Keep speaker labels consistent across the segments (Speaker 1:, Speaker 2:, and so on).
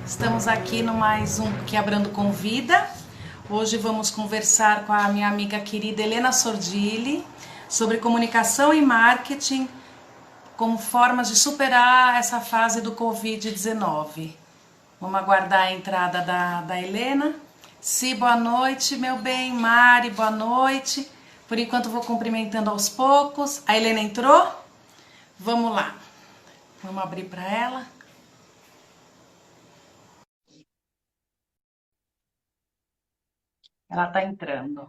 Speaker 1: Estamos aqui no mais um Quebrando com Vida. Hoje vamos conversar com a minha amiga querida Helena Sordilli sobre comunicação e marketing como formas de superar essa fase do Covid-19. Vamos aguardar a entrada da Helena. Si, boa noite, meu bem. Mari, boa noite. Por enquanto vou cumprimentando aos poucos. A Helena entrou? Vamos lá. Vamos abrir para ela. Ela está entrando.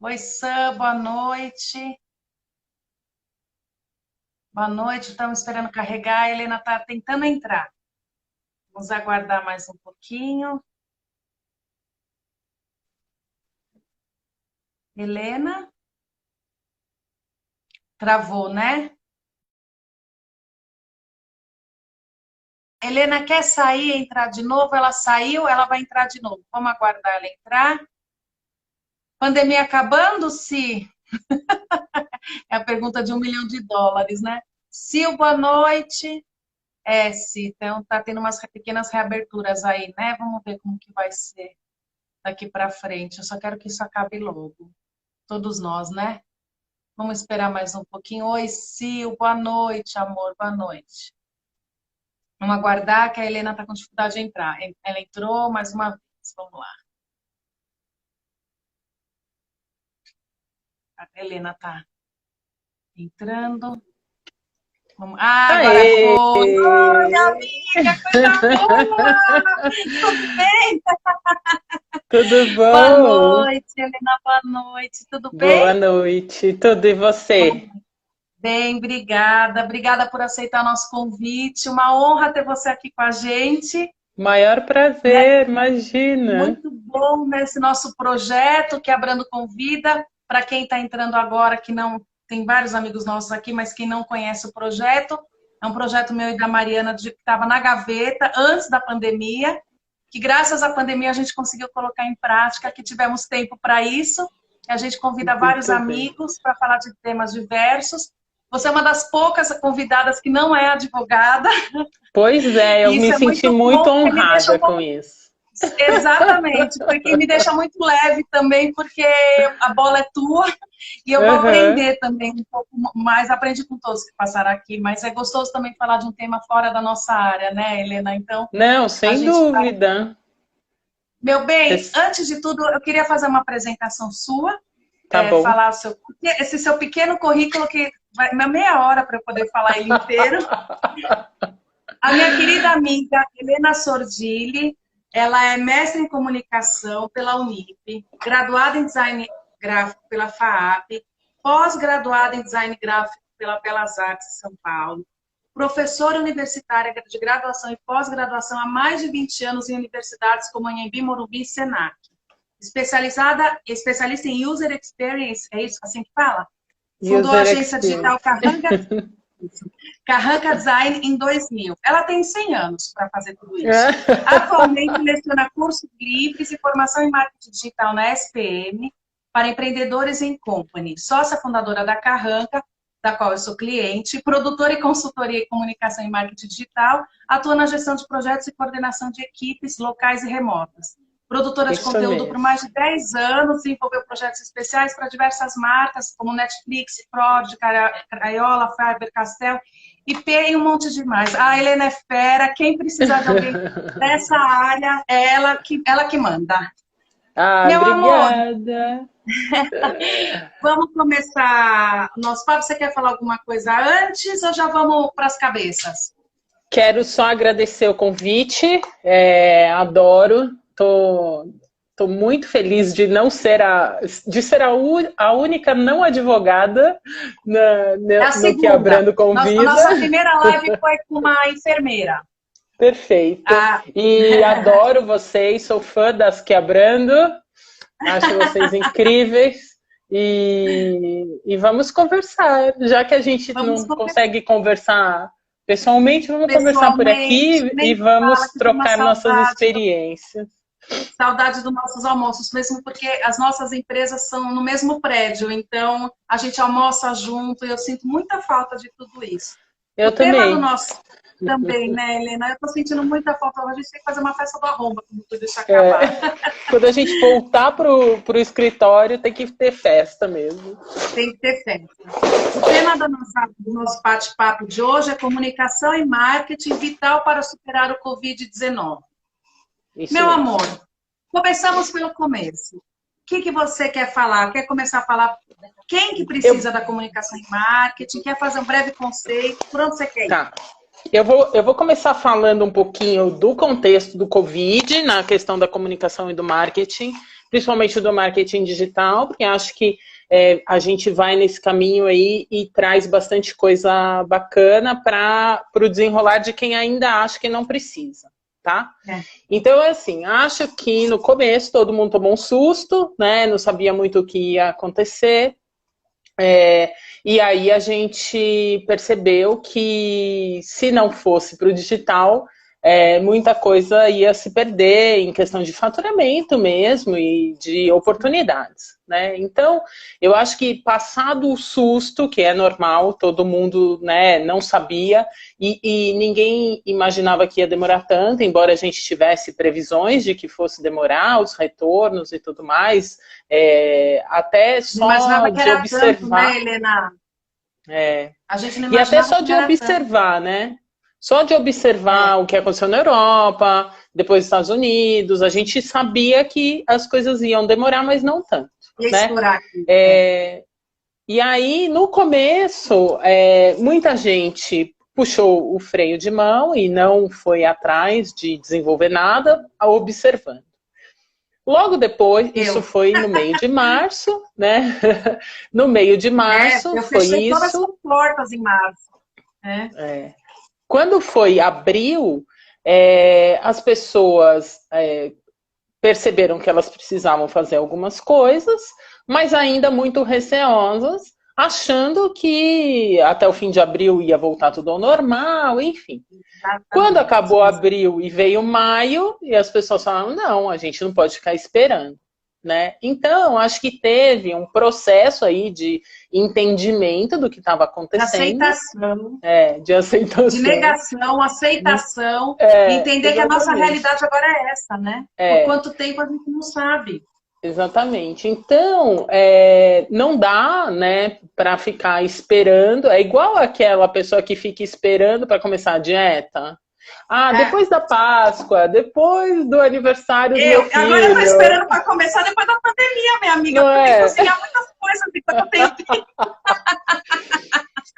Speaker 1: Oi, Sam, boa noite. Boa noite, estamos esperando carregar. A Helena está tentando entrar. Vamos aguardar mais um pouquinho. Helena? Travou, né? Helena quer sair e entrar de novo? Ela saiu, ela vai entrar de novo. Vamos aguardar ela entrar. Pandemia acabando, Se? É a pergunta de US$ 1 milhão, né? Sil, boa noite. Se, então tá tendo umas pequenas reaberturas aí, né? Vamos ver como que vai ser daqui para frente. Eu só quero que isso acabe logo. Todos nós, né? Vamos esperar mais um pouquinho. Oi, Sil, boa noite, amor, boa noite. Vamos aguardar que a Helena está com dificuldade de entrar. Ela entrou mais uma vez. Vamos lá. A Helena está entrando. Vamos... Ah, agora
Speaker 2: Aê!
Speaker 1: foi. Oi, amiga, coisa boa! Tudo bem?
Speaker 2: Tudo
Speaker 1: Boa
Speaker 2: bom?
Speaker 1: noite, Helena, boa noite. Tudo
Speaker 2: Boa
Speaker 1: bem?
Speaker 2: noite, tudo e você?
Speaker 1: Bem, obrigada. Obrigada por aceitar nosso convite. Uma honra ter você aqui com a gente.
Speaker 2: Maior
Speaker 1: Né?
Speaker 2: prazer, imagina.
Speaker 1: Muito bom nesse nosso projeto, Quebrando com Vida. Para quem está entrando agora, que não tem vários amigos nossos aqui, mas quem não conhece o projeto, é um projeto meu e da Mariana que estava na gaveta antes da pandemia, que graças à pandemia a gente conseguiu colocar em prática, que tivemos tempo para isso. A gente convida vários
Speaker 2: Muito bem.
Speaker 1: amigos para falar de temas diversos. Você é uma das poucas convidadas que não é advogada,
Speaker 2: Pois é, eu
Speaker 1: e
Speaker 2: me
Speaker 1: isso é
Speaker 2: senti
Speaker 1: muito
Speaker 2: muito
Speaker 1: bom, porque me deixa
Speaker 2: honrada
Speaker 1: um
Speaker 2: com
Speaker 1: pouco.
Speaker 2: isso.
Speaker 1: Exatamente, porque me deixa muito leve também, porque a bola é tua e eu vou
Speaker 2: Aham.
Speaker 1: aprender também um pouco mais. Aprendi com todos que passaram aqui, mas é gostoso também falar de um tema fora da nossa área, né, Helena? Então,
Speaker 2: Não,
Speaker 1: a
Speaker 2: sem
Speaker 1: gente vai.
Speaker 2: dúvida.
Speaker 1: Meu bem,
Speaker 2: Res-
Speaker 1: antes de tudo, eu queria fazer uma apresentação sua,
Speaker 2: Tá bom.
Speaker 1: falar esse seu pequeno currículo, que vai uma meia hora para eu poder falar ele inteiro. A minha querida amiga Helena Sordilli, ela é mestre em comunicação pela Unip, graduada em design gráfico pela FAAP, pós-graduada em design gráfico pela Belas Artes de São Paulo, professora universitária de graduação e pós-graduação há mais de 20 anos em universidades como Anhembi, Morumbi e Senac. Especialista em User Experience, é isso assim que fala? Fundou a
Speaker 2: User
Speaker 1: agência digital
Speaker 2: experience.
Speaker 1: Carranca Design em 2000. Ela tem 100 anos para fazer tudo isso. Atualmente leciona cursos livres e formação em marketing digital na SPM para empreendedores em company. Sócia fundadora da Carranca, da qual eu sou cliente, produtora e consultoria em comunicação e marketing digital, atua na gestão de projetos e coordenação de equipes locais e remotas. Produtora de
Speaker 2: Isso
Speaker 1: conteúdo por
Speaker 2: mesmo.
Speaker 1: mais de 10 anos, desenvolveu projetos especiais para diversas marcas, como Netflix, Prod, Crayola, Faber-Castell, IP e um monte de mais. A Helena é fera, quem precisar de alguém dessa área, é ela que manda.
Speaker 2: Ah,
Speaker 1: Meu amor,
Speaker 2: obrigada.
Speaker 1: vamos começar o nosso papo. Você quer falar alguma coisa antes ou já vamos para as cabeças?
Speaker 2: Quero só agradecer o convite, adoro, tô muito feliz de não ser a única não advogada
Speaker 1: É a
Speaker 2: no
Speaker 1: segunda.
Speaker 2: Quebrando com
Speaker 1: A
Speaker 2: Vida.
Speaker 1: nossa primeira live foi com uma enfermeira.
Speaker 2: Perfeito.
Speaker 1: A
Speaker 2: E adoro vocês, sou fã das Quebrando, acho vocês incríveis. E vamos conversar, já que a gente
Speaker 1: Vamos
Speaker 2: não
Speaker 1: conversar
Speaker 2: consegue conversar pessoalmente, vamos conversar por
Speaker 1: pessoalmente,
Speaker 2: aqui e
Speaker 1: nem fala
Speaker 2: vamos
Speaker 1: que deu uma
Speaker 2: trocar nossas
Speaker 1: saudade.
Speaker 2: experiências.
Speaker 1: Saudade dos nossos almoços, mesmo porque as nossas empresas são no mesmo prédio, então a gente almoça junto e eu sinto muita falta de tudo isso. O
Speaker 2: Eu
Speaker 1: tema do
Speaker 2: também.
Speaker 1: nosso também, né, Helena? Eu tô sentindo muita falta. A gente tem que fazer uma festa do arromba quando tudo isso
Speaker 2: É,
Speaker 1: acabar.
Speaker 2: quando a gente voltar pro escritório, tem que ter festa mesmo.
Speaker 1: Tem que ter festa. O tema do nosso bate-papo de hoje é comunicação e marketing vital para superar o Covid-19.
Speaker 2: Isso
Speaker 1: Meu
Speaker 2: mesmo.
Speaker 1: amor, começamos pelo começo. O que você quer falar? Quer começar a falar quem que precisa da comunicação e marketing? Quer fazer um breve conceito? Por onde você quer ir?
Speaker 2: Tá. Eu vou começar falando um pouquinho do contexto do Covid, na questão da comunicação e do marketing, principalmente do marketing digital, porque acho que a gente vai nesse caminho aí e traz bastante coisa bacana para o desenrolar de quem ainda acha que não precisa, tá? Então, assim, acho que no começo todo mundo tomou um susto, né? Não sabia muito o que ia acontecer. E aí a gente percebeu que se não fosse para o digital, muita coisa ia se perder em questão de faturamento mesmo e de oportunidades, né? Então, eu acho que passado o susto, que é normal, todo mundo, né, não sabia e ninguém imaginava que ia demorar tanto, embora a gente tivesse previsões de que fosse demorar os retornos e tudo mais, até só
Speaker 1: Imaginava que
Speaker 2: de
Speaker 1: era tanto,
Speaker 2: observar.
Speaker 1: né, Helena? A gente não
Speaker 2: E até
Speaker 1: imaginava
Speaker 2: só
Speaker 1: que
Speaker 2: de
Speaker 1: era tanto.
Speaker 2: observar, né? Só de observar o que aconteceu na Europa, depois nos Estados Unidos, a gente sabia que as coisas iam demorar, mas não tanto,
Speaker 1: Ia
Speaker 2: né?
Speaker 1: estourar aqui.
Speaker 2: E aí, no começo, muita gente puxou o freio de mão e não foi atrás de desenvolver nada, observando. Logo depois, isso foi no meio de março, né? No meio de março
Speaker 1: Eu
Speaker 2: foi
Speaker 1: fechei todas
Speaker 2: isso.
Speaker 1: as portas em março.
Speaker 2: Quando foi abril, as pessoas perceberam que elas precisavam fazer algumas coisas, mas ainda muito receosas, achando que até o fim de abril ia voltar tudo ao normal, enfim.
Speaker 1: Exatamente.
Speaker 2: Quando acabou abril e veio maio, e as pessoas falaram, não, a gente não pode ficar esperando, né? Então, acho que teve um processo aí de entendimento do que estava acontecendo. De aceitação.
Speaker 1: De negação, aceitação. Entender que a nossa realidade agora é essa, né? Por quanto tempo a gente não sabe.
Speaker 2: Exatamente. Então, não dá, né, para ficar esperando. É igual aquela pessoa que fica esperando para começar a dieta. Depois da Páscoa, depois do aniversário do meu filho.
Speaker 1: Agora eu tô esperando para começar depois da pandemia, minha amiga. Não porque cozinhar muitas coisas enquanto eu tenho tempo.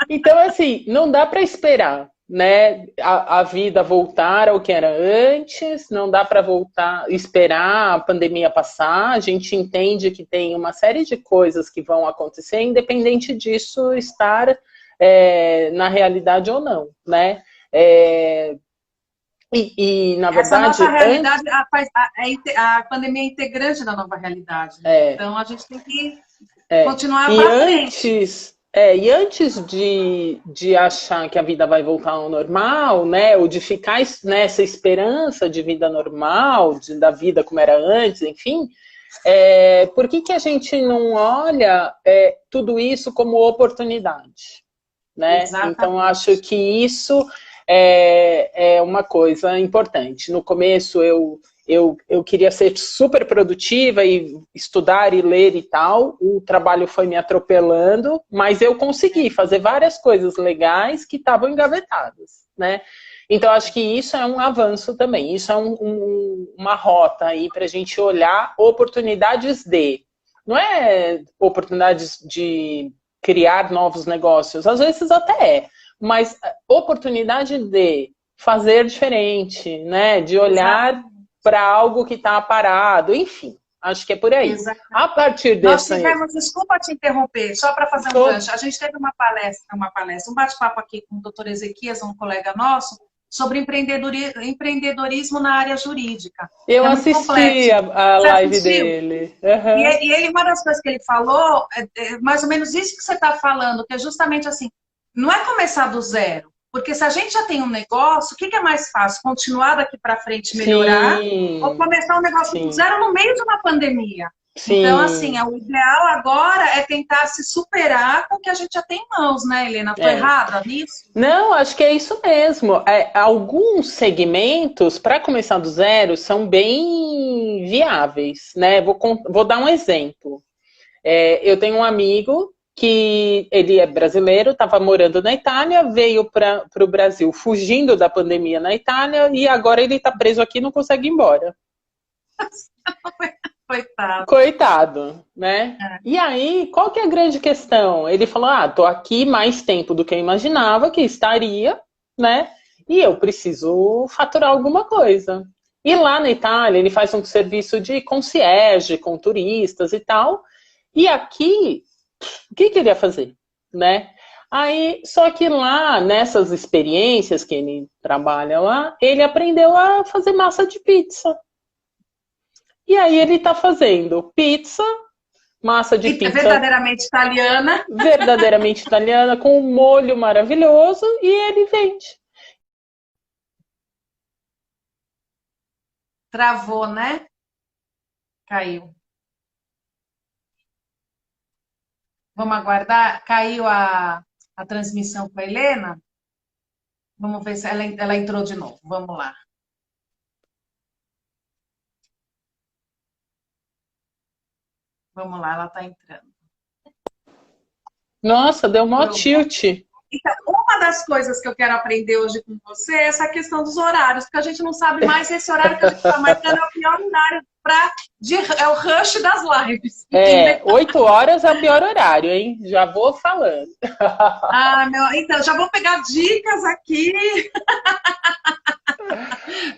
Speaker 2: Então, assim, não dá para esperar, né, a vida voltar ao que era antes, não dá para esperar a pandemia passar, a gente entende que tem uma série de coisas que vão acontecer, independente disso estar na realidade ou não, né? Na verdade...
Speaker 1: Essa nossa realidade, a pandemia é integrante da nova realidade, né? Então a gente tem que continuar para frente.
Speaker 2: E antes de achar que a vida vai voltar ao normal, né, ou de ficar nessa esperança de vida normal, da vida como era antes, enfim, por que a gente não olha tudo isso como oportunidade? Né? Então, acho que isso é uma coisa importante. No começo, eu queria ser super produtiva e estudar e ler e tal. O trabalho foi me atropelando, mas eu consegui fazer várias coisas legais que estavam engavetadas, né? Então, acho que isso é um avanço também. Isso é uma rota aí para a gente olhar oportunidades não é oportunidades de criar novos negócios, às vezes até mas oportunidade de fazer diferente, né? De olhar para algo que está parado, enfim, acho que é por aí.
Speaker 1: Exatamente.
Speaker 2: A partir dessa...
Speaker 1: Desculpa te interromper, só para fazer um gancho. A gente teve uma palestra, um bate-papo aqui com o doutor Ezequias, um colega nosso, sobre empreendedorismo na área jurídica.
Speaker 2: Eu assisti a live dele.
Speaker 1: Uhum. E ele, uma das coisas que ele falou, é mais ou menos isso que você está falando, que é justamente assim, não é começar do zero. Porque se a gente já tem um negócio, o que é mais fácil? Continuar daqui para frente, melhorar, ou começar um negócio do zero no meio de uma pandemia?
Speaker 2: Sim.
Speaker 1: Então, assim, o ideal agora é tentar se superar com o que a gente já tem em mãos, né, Helena? Estou errada nisso?
Speaker 2: Não, acho que é isso mesmo. Alguns segmentos, para começar do zero, são bem viáveis, né? Vou dar um exemplo. Eu tenho um amigo que ele é brasileiro, estava morando na Itália, veio para o Brasil fugindo da pandemia na Itália e agora ele está preso aqui e não consegue ir embora. Coitado, né? E aí, qual que é a grande questão? Ele falou, tô aqui mais tempo do que eu imaginava que estaria, né? E eu preciso faturar alguma coisa. E lá na Itália, ele faz um serviço de concierge com turistas e tal. E aqui, o que ele ia fazer, né? Aí, só que lá, nessas experiências que ele trabalha lá, ele aprendeu a fazer massa de pizza. E aí ele tá fazendo pizza, massa de pizza...
Speaker 1: verdadeiramente italiana.
Speaker 2: Verdadeiramente italiana, com um molho maravilhoso, e ele vende.
Speaker 1: Travou, né? Caiu. Vamos aguardar? Caiu a transmissão com a Helena? Vamos ver se ela entrou de novo. Vamos lá. Vamos lá, ela está entrando.
Speaker 2: Nossa, deu mó tilt.
Speaker 1: Então, uma das coisas que eu quero aprender hoje com você é essa questão dos horários, porque a gente não sabe mais se esse horário que a gente está marcando é o pior horário é o rush das lives.
Speaker 2: 8 horas é o pior horário, hein? Já vou falando.
Speaker 1: Então, já vou pegar dicas aqui.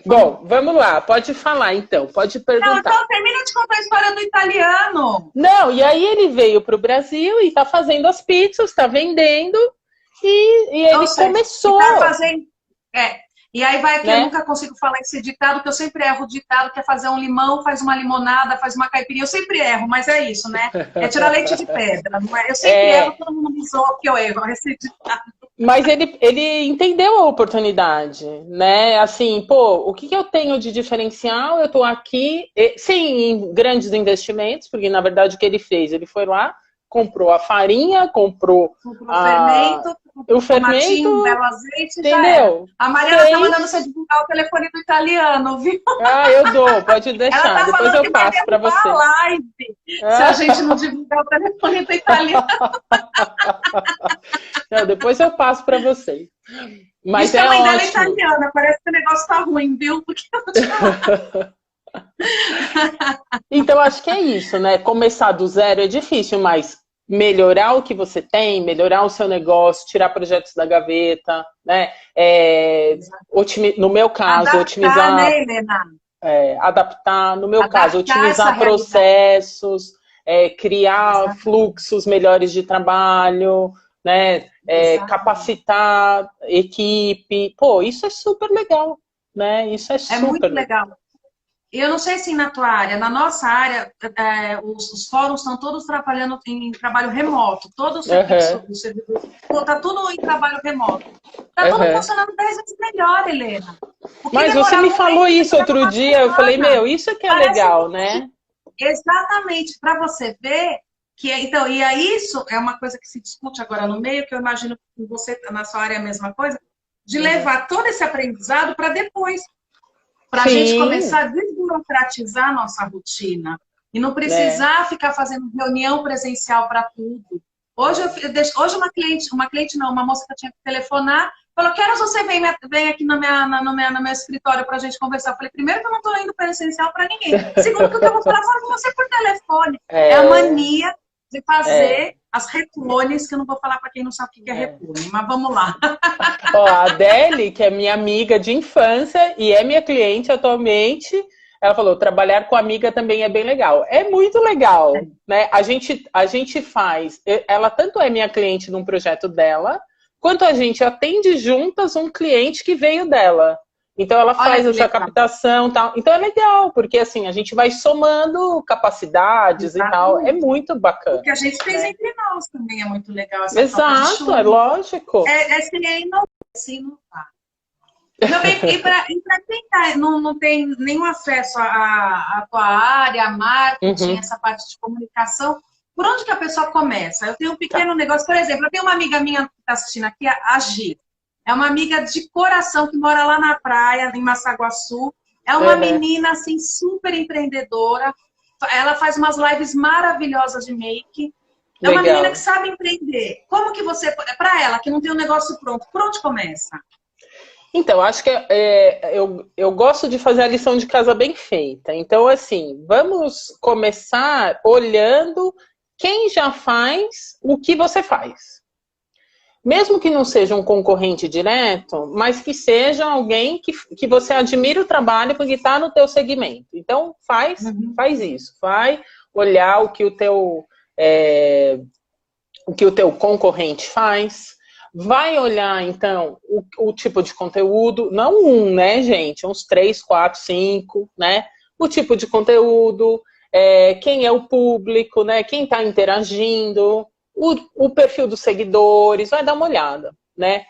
Speaker 2: Bom, vamos lá, pode falar então, pode perguntar.
Speaker 1: Não, então termina de contar a história do italiano.
Speaker 2: Não, e aí ele veio para o Brasil e está fazendo as pizzas, está vendendo, e ele começou.
Speaker 1: Tá fazendo, e aí vai que eu nunca consigo falar esse ditado, que eu sempre erro o ditado, que é fazer um limão, faz uma limonada, faz uma caipirinha. Eu sempre erro, mas é isso, né? É tirar leite de pedra. Não é? Eu sempre erro, todo mundo me zoa que eu erro esse ditado.
Speaker 2: Mas ele entendeu a oportunidade, né? Assim, o que eu tenho de diferencial? Eu tô aqui, sem grandes investimentos, porque na verdade o que ele fez? Ele foi lá, comprou a farinha, comprou o fermento,
Speaker 1: um belo azeite,
Speaker 2: entendeu?
Speaker 1: A Mariana tá mandando você divulgar o telefone do italiano, viu?
Speaker 2: Eu dou, pode deixar, depois eu passo para você.
Speaker 1: Live, se a gente não divulgar o telefone do italiano.
Speaker 2: Não, depois eu passo para vocês. Mas
Speaker 1: a mãe dela é italiana, parece que o negócio tá ruim, viu? Porque eu vou te falar.
Speaker 2: Então, acho que é isso, né? Começar do zero é difícil, mas melhorar o que você tem, melhorar o seu negócio, tirar projetos da gaveta, né? No meu caso,
Speaker 1: adaptar,
Speaker 2: otimizar...
Speaker 1: né, Helena?
Speaker 2: Adaptar, no meu caso, otimizar processos, criar fluxos melhores de trabalho, né? Capacitar equipe. Isso é super legal, né? Isso é super
Speaker 1: muito legal. Eu não sei se na tua área, na nossa área, os fóruns estão todos trabalhando em trabalho remoto. Todo o serviço, está tudo em trabalho remoto. Está tudo funcionando 10 vezes melhor, Helena.
Speaker 2: Mas você me falou isso outro dia, eu falei, isso que é legal, né?
Speaker 1: Exatamente, para você ver que... Então, e aí isso é uma coisa que se discute agora no meio, que eu imagino que você, na sua área, é a mesma coisa, de levar todo esse aprendizado para depois. Para a gente começar a desburocratizar a nossa rotina. E não precisar ficar fazendo reunião presencial para tudo. Hoje uma moça que eu tinha que telefonar, falou, quero que você venha aqui no meu escritório para a gente conversar. Eu falei, primeiro que eu não estou indo presencial para ninguém. Segundo que eu vou falar com você por telefone. É a mania de fazer as repunes, que eu não vou falar para quem não sabe o que é repune, mas vamos lá.
Speaker 2: A Adele, que é minha amiga de infância e é minha cliente atualmente, ela falou, trabalhar com amiga também é bem legal. É muito legal, né? A gente faz, ela tanto é minha cliente num projeto dela, quanto a gente atende juntas um cliente que veio dela. Então ela faz essa captação e tal. Então é legal, porque assim, a gente vai somando capacidades e tal. É muito bacana.
Speaker 1: O que a gente fez entre nós também é muito legal.
Speaker 2: Exato, é lógico.
Speaker 1: É se inovar. Não, e para quem não tem nenhum acesso à tua área, a marketing, essa parte de comunicação, por onde que a pessoa começa? Eu tenho um pequeno negócio, por exemplo, eu tenho uma amiga minha que está assistindo aqui, a Gi. É uma amiga de coração que mora lá na praia, em Massaguaçu. É uma menina, assim, super empreendedora. Ela faz umas lives maravilhosas de make. É uma menina que sabe empreender. Como que você... Para ela, que não tem um negócio pronto, por onde começa?
Speaker 2: Então, acho que eu gosto de fazer a lição de casa bem feita. Então, assim, vamos começar olhando quem já faz o que você faz. Mesmo que não seja um concorrente direto, mas que seja alguém que você admira o trabalho porque está no teu segmento. Então, faz isso. Vai olhar o que o teu concorrente faz. Vai olhar, então, o tipo de conteúdo. Não um, né, gente? Uns 3, 4, 5, né? O tipo de conteúdo, quem é o público, né? Quem está interagindo. O perfil dos seguidores, vai dar uma olhada, né?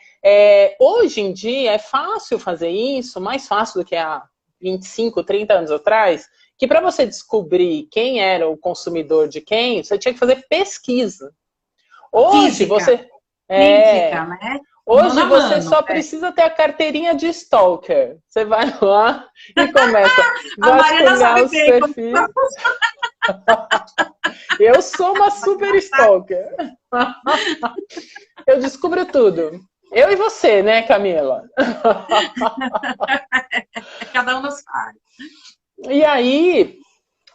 Speaker 2: Hoje em dia é fácil fazer isso, mais fácil do que há 25, 30 anos atrás, que para você descobrir quem era o consumidor de quem, você tinha que fazer pesquisa. Hoje
Speaker 1: Física.
Speaker 2: Física, né? Hoje você só precisa ter a carteirinha de stalker. Você vai lá e começa a vasculhar os perfis. Eu sou uma super stalker. Eu descubro tudo. Eu e você, né, Camila?
Speaker 1: Cada um na sua área.
Speaker 2: E aí,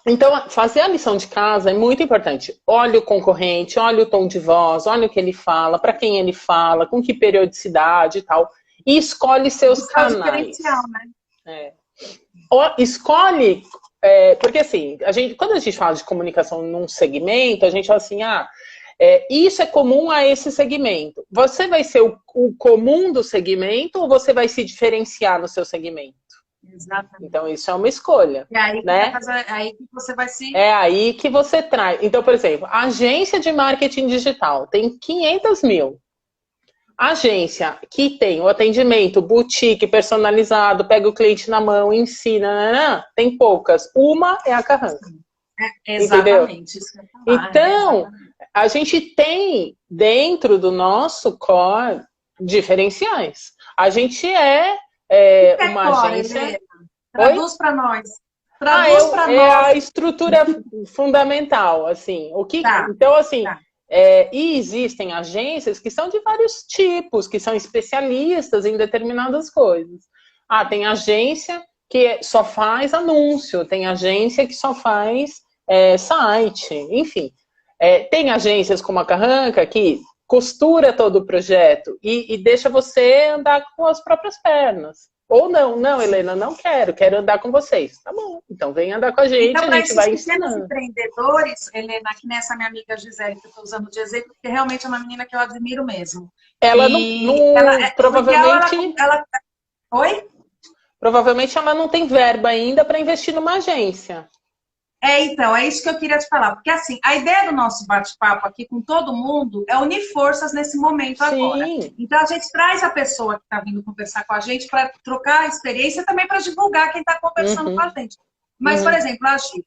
Speaker 2: então, fazer a lição de casa é muito importante. Olha o concorrente, olha o tom de voz, olha o que ele fala, para quem ele fala, com que periodicidade e tal. E escolhe seus canais. Né? Escolhe... porque assim, quando a gente fala de comunicação num segmento, a gente fala assim, isso é comum a esse segmento. Você vai ser o comum do segmento ou você vai se diferenciar no seu segmento?
Speaker 1: Exatamente.
Speaker 2: Então, isso é uma escolha.
Speaker 1: É aí,
Speaker 2: né?
Speaker 1: aí que você vai se...
Speaker 2: É aí que você traz. Então, por exemplo, a agência de marketing digital tem 500 mil. Agência que tem o atendimento boutique personalizado, pega o cliente na mão, ensina, tem poucas. Uma é a Carranca.
Speaker 1: Exatamente. Isso que eu ia falar,
Speaker 2: então, a gente tem dentro do nosso core diferenciais. A gente uma agência...
Speaker 1: Helena? Traduz para nós.
Speaker 2: É a estrutura fundamental, assim. Então, assim... e existem agências que são de vários tipos, que são especialistas em determinadas coisas. Tem agência que só faz anúncio, tem agência que só faz site, enfim. Tem agências como a Carranca que costura todo o projeto e deixa você andar com as próprias pernas. Ou não, Helena, não quero andar com vocês. Tá bom, então vem andar com a gente,
Speaker 1: então,
Speaker 2: a gente vai ensinando.
Speaker 1: Pequenos empreendedores, Helena, que nessa minha amiga Gisele, que eu estou usando de exemplo, porque realmente é uma menina que eu admiro mesmo.
Speaker 2: Ela provavelmente...
Speaker 1: Oi?
Speaker 2: Provavelmente ela não tem verba ainda para investir numa agência.
Speaker 1: Então, é isso que eu queria te falar. Porque, assim, a ideia do nosso bate-papo aqui com todo mundo é unir forças nesse momento agora. Então, a gente traz a pessoa que está vindo conversar com a gente para trocar a experiência e também para divulgar quem está conversando com a gente. Mas, por exemplo, a Gi,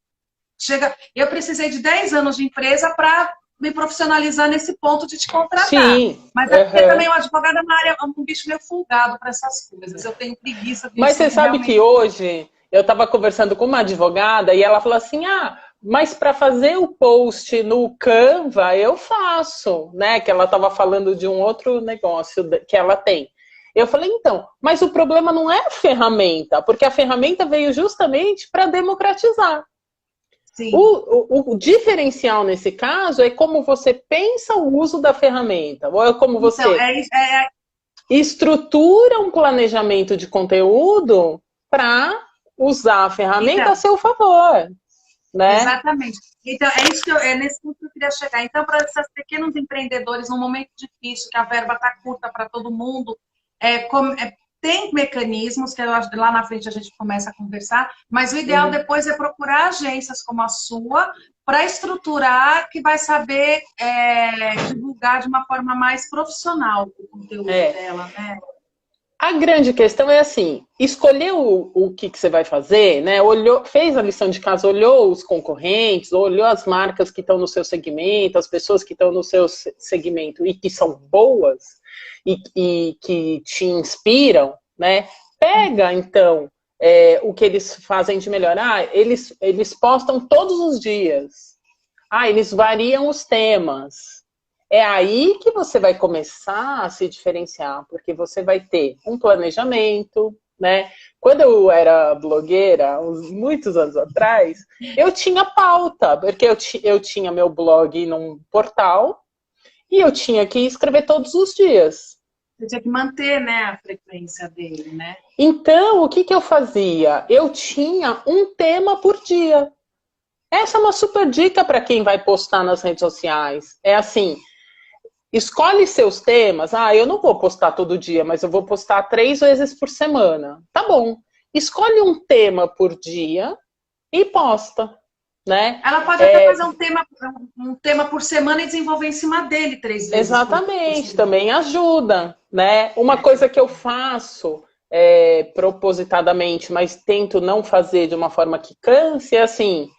Speaker 1: eu precisei de 10 anos de empresa para me profissionalizar nesse ponto de te contratar. Mas é porque também uma advogada na área é um bicho meio folgado para essas coisas. Eu tenho preguiça disso.
Speaker 2: Mas você sabe que hoje... Eu estava conversando com uma advogada e ela falou assim, mas para fazer o post no Canva eu faço, né? Que ela estava falando de um outro negócio que ela tem. Eu falei, então, mas o problema não é a ferramenta, porque a ferramenta veio justamente para democratizar.
Speaker 1: Sim.
Speaker 2: O diferencial nesse caso é como você pensa o uso da ferramenta, ou é como você estrutura um planejamento de conteúdo para usar a ferramenta a seu favor, né?
Speaker 1: Exatamente. Então, nesse ponto que eu queria chegar. Então, para esses pequenos empreendedores, num momento difícil, que a verba está curta para todo mundo, tem mecanismos que lá na frente a gente começa a conversar, mas o ideal depois é procurar agências como a sua para estruturar, que vai saber divulgar de uma forma mais profissional o conteúdo dela, né?
Speaker 2: A grande questão é assim, escolheu o que você vai fazer, né? Olhou, fez a lição de casa, olhou os concorrentes, olhou as marcas que estão no seu segmento, as pessoas que estão no seu segmento e que são boas e que te inspiram, né? Pega, então, o que eles fazem de melhor. Eles postam todos os dias. Eles variam os temas. É aí que você vai começar a se diferenciar, porque você vai ter um planejamento, né? Quando eu era blogueira, muitos anos atrás, eu tinha pauta, porque eu tinha meu blog num portal e eu tinha que escrever todos os dias.
Speaker 1: Você tinha que manter, né, a frequência dele, né?
Speaker 2: Então, o que eu fazia? Eu tinha um tema por dia. Essa é uma super dica para quem vai postar nas redes sociais. É assim, escolhe seus temas. Eu não vou postar todo dia, mas eu vou postar 3 vezes por semana. Tá bom. Escolhe um tema por dia e posta, né?
Speaker 1: Ela pode até fazer um tema por semana e desenvolver em cima dele 3 vezes.
Speaker 2: Exatamente, também ajuda, né? Uma coisa que eu faço propositadamente, mas tento não fazer de uma forma que canse, é assim,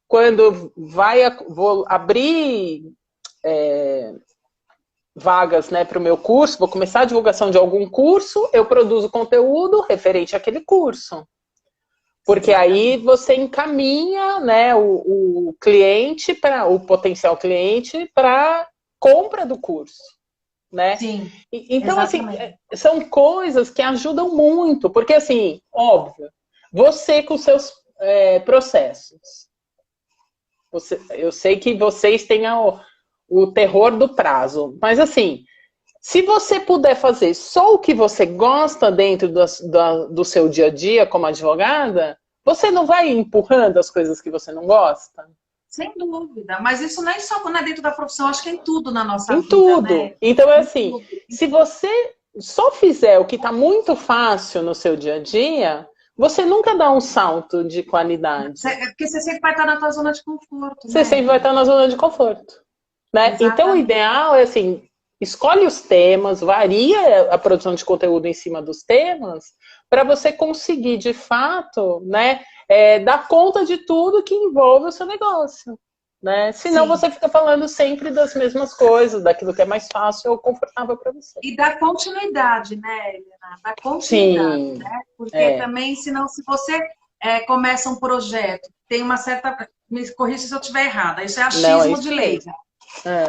Speaker 2: quando vou abrir vagas, né, para o meu curso, vou começar a divulgação de algum curso, eu produzo conteúdo referente àquele curso. Porque aí você encaminha, né, o cliente, o potencial cliente, para compra do curso. Né?
Speaker 1: Sim,
Speaker 2: então, exatamente. Assim, são coisas que ajudam muito, porque, assim, óbvio, você com seus processos. Eu sei que vocês têm o terror do prazo, mas, assim, se você puder fazer só o que você gosta dentro do seu dia a dia como advogada, você não vai empurrando as coisas que você não gosta?
Speaker 1: Sem dúvida, mas isso não é só quando é dentro da profissão, acho que é em tudo na nossa vida.
Speaker 2: Em tudo. Né? Então, é assim, se você só fizer o que está muito fácil no seu dia a dia, você nunca dá um salto de qualidade.
Speaker 1: Porque você sempre vai estar na tua zona de conforto.
Speaker 2: Você sempre vai estar na zona de conforto. Né? Então, o ideal é assim, escolhe os temas, varia a produção de conteúdo em cima dos temas, para você conseguir, de fato, né, dar conta de tudo que envolve o seu negócio. Né? Senão você fica falando sempre das mesmas coisas, daquilo que é mais fácil ou confortável para você.
Speaker 1: E dar continuidade, né, Helena? Dar continuidade,
Speaker 2: Sim,
Speaker 1: né? Porque também, senão, se você começa um projeto, tem uma certa... Me corrija se eu estiver errada, isso é achismo de leiga.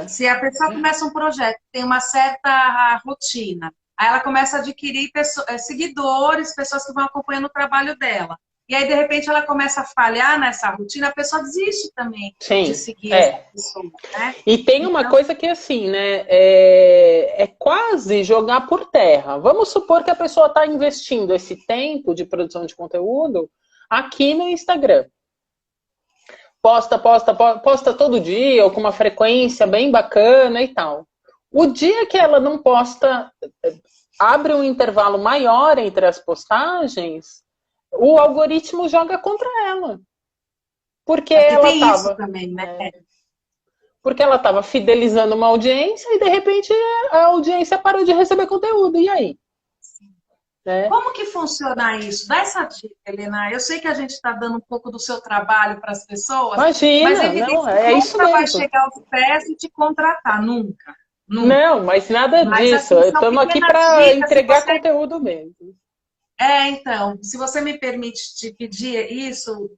Speaker 1: Se a pessoa começa um projeto, tem uma certa rotina, aí ela começa a adquirir seguidores, pessoas que vão acompanhando o trabalho dela. E aí, de repente, ela começa a falhar nessa rotina, a pessoa desiste também de seguir essa pessoa. Né?
Speaker 2: E tem uma coisa que, assim, né, é quase jogar por terra. Vamos supor que a pessoa está investindo esse tempo de produção de conteúdo aqui no Instagram. Posta todo dia, ou com uma frequência bem bacana e tal. O dia que ela não posta, abre um intervalo maior entre as postagens, o algoritmo joga contra ela. Porque ela estava...
Speaker 1: isso também, né?
Speaker 2: Porque ela estava fidelizando uma audiência e, de repente, a audiência parou de receber conteúdo. E aí?
Speaker 1: Como que funciona isso? Dá essa dica, Helena. Eu sei que a gente está dando um pouco do seu trabalho para as pessoas.
Speaker 2: Imagina,
Speaker 1: mas é
Speaker 2: não, é isso mesmo.
Speaker 1: Vai chegar aos pés e te contratar, nunca.
Speaker 2: Não, mas nada disso.
Speaker 1: Assim,
Speaker 2: estamos aqui para entregar conteúdo mesmo.
Speaker 1: Então, se você me permite te pedir isso,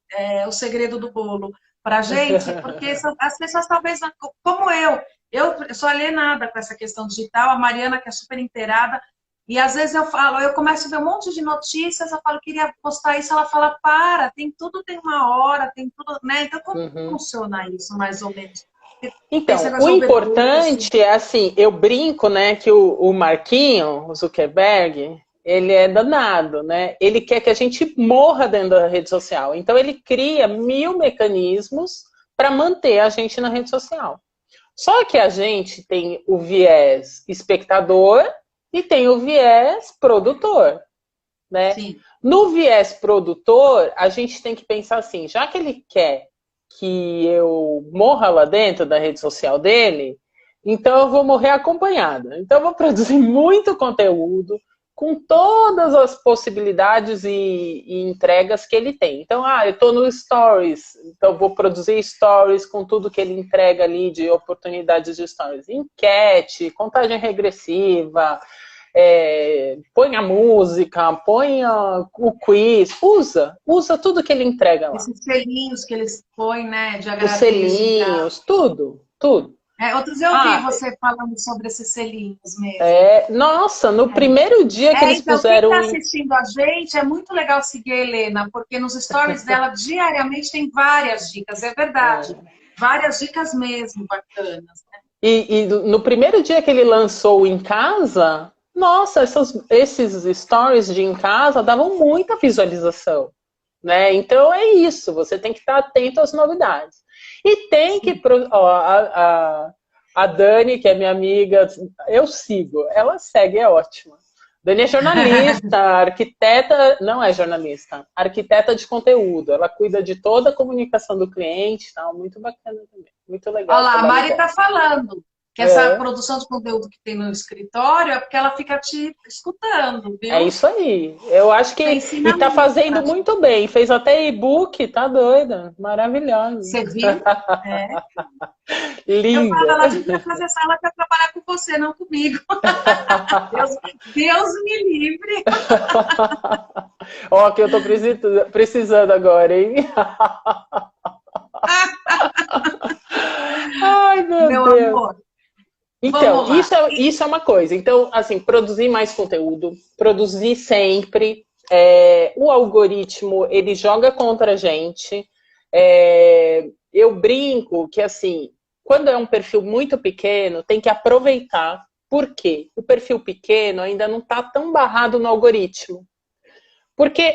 Speaker 1: o segredo do bolo para a gente, porque as pessoas talvez, como eu sou alienada com essa questão digital, a Mariana que é super inteirada, e às vezes eu começo a ver um monte de notícias, eu falo, queria postar isso, ela fala, tudo tem uma hora, tem tudo, né? Então, como funciona isso, mais ou menos?
Speaker 2: Então, o importante é assim, eu brinco, né, que o Marquinho, o Zuckerberg, ele é danado, né? Ele quer que a gente morra dentro da rede social. Então, ele cria 1000 mecanismos para manter a gente na rede social. Só que a gente tem o viés espectador e tem o viés produtor, né?
Speaker 1: Sim.
Speaker 2: No viés produtor, a gente tem que pensar assim, já que ele quer que eu morra lá dentro da rede social dele, então eu vou morrer acompanhada. Então eu vou produzir muito conteúdo com todas as possibilidades e entregas que ele tem. Então, eu estou no Stories, então eu vou produzir Stories com tudo que ele entrega ali de oportunidades de Stories. Enquete, contagem regressiva, põe a música, põe o quiz, usa tudo que ele entrega lá.
Speaker 1: Esses selinhos que eles põem, né, de
Speaker 2: Os selinhos, tudo.
Speaker 1: Outros eu vi você falando sobre esses selinhos mesmo.
Speaker 2: Nossa, no primeiro dia que eles
Speaker 1: então,
Speaker 2: puseram...
Speaker 1: quem está assistindo a gente, é muito legal seguir a Helena, porque nos stories dela, diariamente, tem várias dicas, é verdade. Várias dicas mesmo, bacanas. Né?
Speaker 2: E no primeiro dia que ele lançou em casa, nossa, esses stories de em casa davam muita visualização. Né? Então é isso, você tem que estar atento às novidades. E tem que... A Dani, que é minha amiga, eu sigo, ela segue, é ótima. Dani é jornalista, arquiteta, não é jornalista, arquiteta de conteúdo. Ela cuida de toda a comunicação do cliente, tal, muito bacana também, muito legal.
Speaker 1: Olha lá, a Mari está falando que essa produção de conteúdo que tem no escritório é porque ela fica te escutando, viu?
Speaker 2: É isso aí. Eu acho que... E tá fazendo muito bem. Fez até e-book, tá doida. Maravilhosa.
Speaker 1: Você viu?
Speaker 2: Linda.
Speaker 1: Eu falo, ela devia fazer sala para trabalhar com você, não comigo. Deus me livre.
Speaker 2: Ó, que eu tô precisando agora, hein? Ai, meu Deus.
Speaker 1: Amor.
Speaker 2: Então, isso é uma coisa. Então, assim, produzir mais conteúdo, produzir sempre. O algoritmo, ele joga contra a gente. Eu brinco que, assim, quando é um perfil muito pequeno, tem que aproveitar. Por quê? O perfil pequeno ainda não está tão barrado no algoritmo. Porque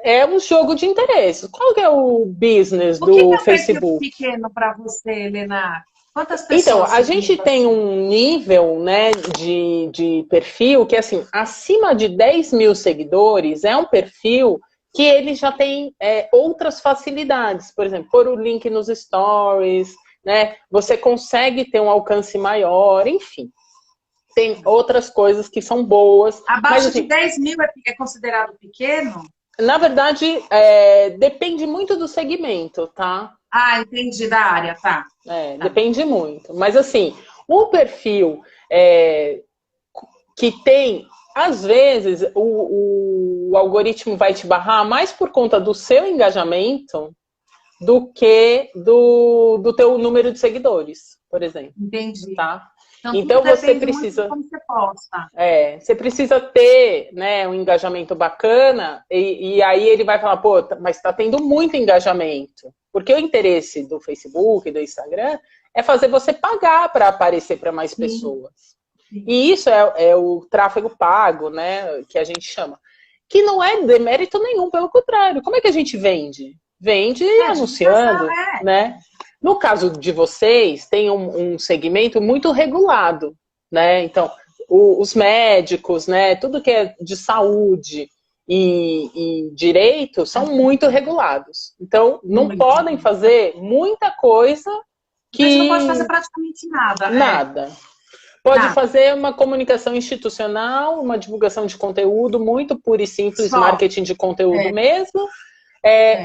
Speaker 2: é um jogo de interesses. Qual que é o business do Facebook?
Speaker 1: O que é um perfil pequeno para você, Helena? Quantas
Speaker 2: pessoas? Então, a gente tem
Speaker 1: assim?
Speaker 2: um nível, né, de perfil que, assim, acima de 10 mil seguidores é um perfil que ele já tem outras facilidades. Por exemplo, pôr o link nos stories, né? Você consegue ter um alcance maior, enfim. Tem outras coisas que são boas.
Speaker 1: Abaixo de 10 mil é considerado pequeno?
Speaker 2: Na verdade, depende muito do segmento, tá?
Speaker 1: Entendi, da área, tá.
Speaker 2: Depende muito. Mas, assim, um perfil que tem, às vezes, o algoritmo vai te barrar mais por conta do seu engajamento do que do teu número de seguidores, por exemplo.
Speaker 1: Entendi.
Speaker 2: Tá? Então você precisa...
Speaker 1: Como você posta.
Speaker 2: Você precisa ter, né, um engajamento bacana e aí ele vai falar, pô, mas está tendo muito engajamento. Porque o interesse do Facebook, do Instagram, é fazer você pagar para aparecer para mais pessoas. Sim. E isso é o tráfego pago, né, que a gente chama. Que não é demérito nenhum, pelo contrário. Como é que a gente vende? Vende anunciando, né? No caso de vocês, tem um segmento muito regulado, né? Então, os médicos, né? Tudo que é de saúde e direito são muito regulados. Então, não podem fazer muita coisa que...
Speaker 1: Mas não pode fazer praticamente nada.
Speaker 2: Nada. Pode fazer uma comunicação institucional, uma divulgação de conteúdo muito pura e simples, marketing de conteúdo mesmo.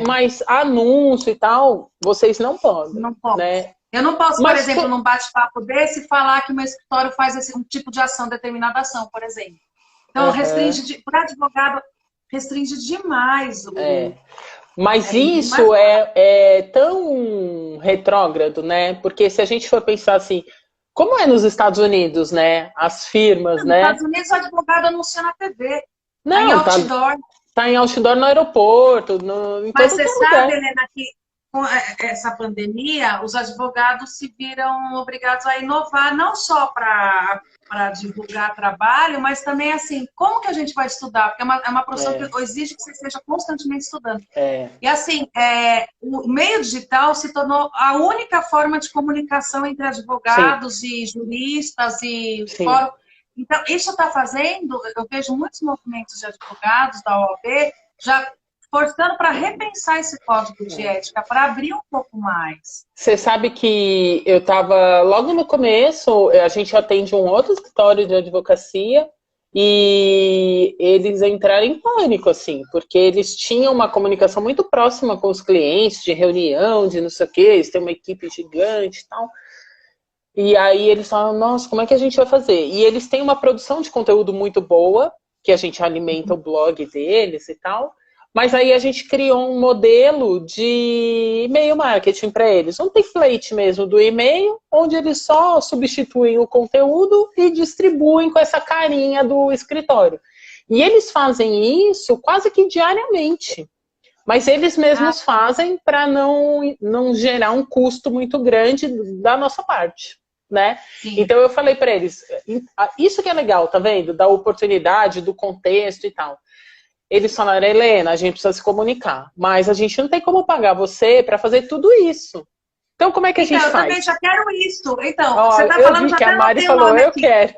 Speaker 2: Mas anúncio e tal, vocês não podem.
Speaker 1: Não posso.
Speaker 2: Né?
Speaker 1: Eu não posso, por exemplo, num bate-papo desse, falar que o meu escritório faz um tipo de ação, determinada ação, por exemplo. Então, restringe, para advogado, restringe demais o...
Speaker 2: Mas isso é tão retrógrado, né? Porque se a gente for pensar assim, como é nos Estados Unidos, né? As firmas, né?
Speaker 1: Nos Estados Unidos, o advogado anuncia na TV.
Speaker 2: Não,
Speaker 1: em outdoor.
Speaker 2: Tá em outdoor no aeroporto, em
Speaker 1: Mas
Speaker 2: todo
Speaker 1: você
Speaker 2: lugar.
Speaker 1: sabe, Helena, que com essa pandemia, os advogados se viram obrigados a inovar, não só para divulgar trabalho, mas também, assim, como que a gente vai estudar? Porque é uma profissão que exige que você esteja constantemente estudando. E, assim, o meio digital se tornou a única forma de comunicação entre advogados e juristas e fórum. Então, isso está fazendo, eu vejo muitos movimentos de advogados da OAB já forçando para repensar esse código de ética, para abrir um pouco mais.
Speaker 2: Você sabe que eu estava, logo no começo, a gente atende um outro escritório de advocacia e eles entraram em pânico, assim, porque eles tinham uma comunicação muito próxima com os clientes, de reunião, de não sei o quê, eles têm uma equipe gigante e tal. E aí eles falaram, nossa, como é que a gente vai fazer? E eles têm uma produção de conteúdo muito boa, que a gente alimenta o blog deles e tal. Mas aí a gente criou um modelo de e-mail marketing para eles. Um template mesmo do e-mail, onde eles só substituem o conteúdo e distribuem com essa carinha do escritório. E eles fazem isso quase que diariamente. Mas eles mesmos fazem para não gerar um custo muito grande da nossa parte. Né? Então eu falei para eles, isso que é legal, tá vendo? Da oportunidade, do contexto e tal. Eles falaram, Helena, a gente precisa se comunicar, mas a gente não tem como pagar você para fazer tudo isso. Então como é que a gente faz?
Speaker 1: Eu também já quero isso. Então, você tá falando,
Speaker 2: vi
Speaker 1: já
Speaker 2: que a Mari falou, eu quero.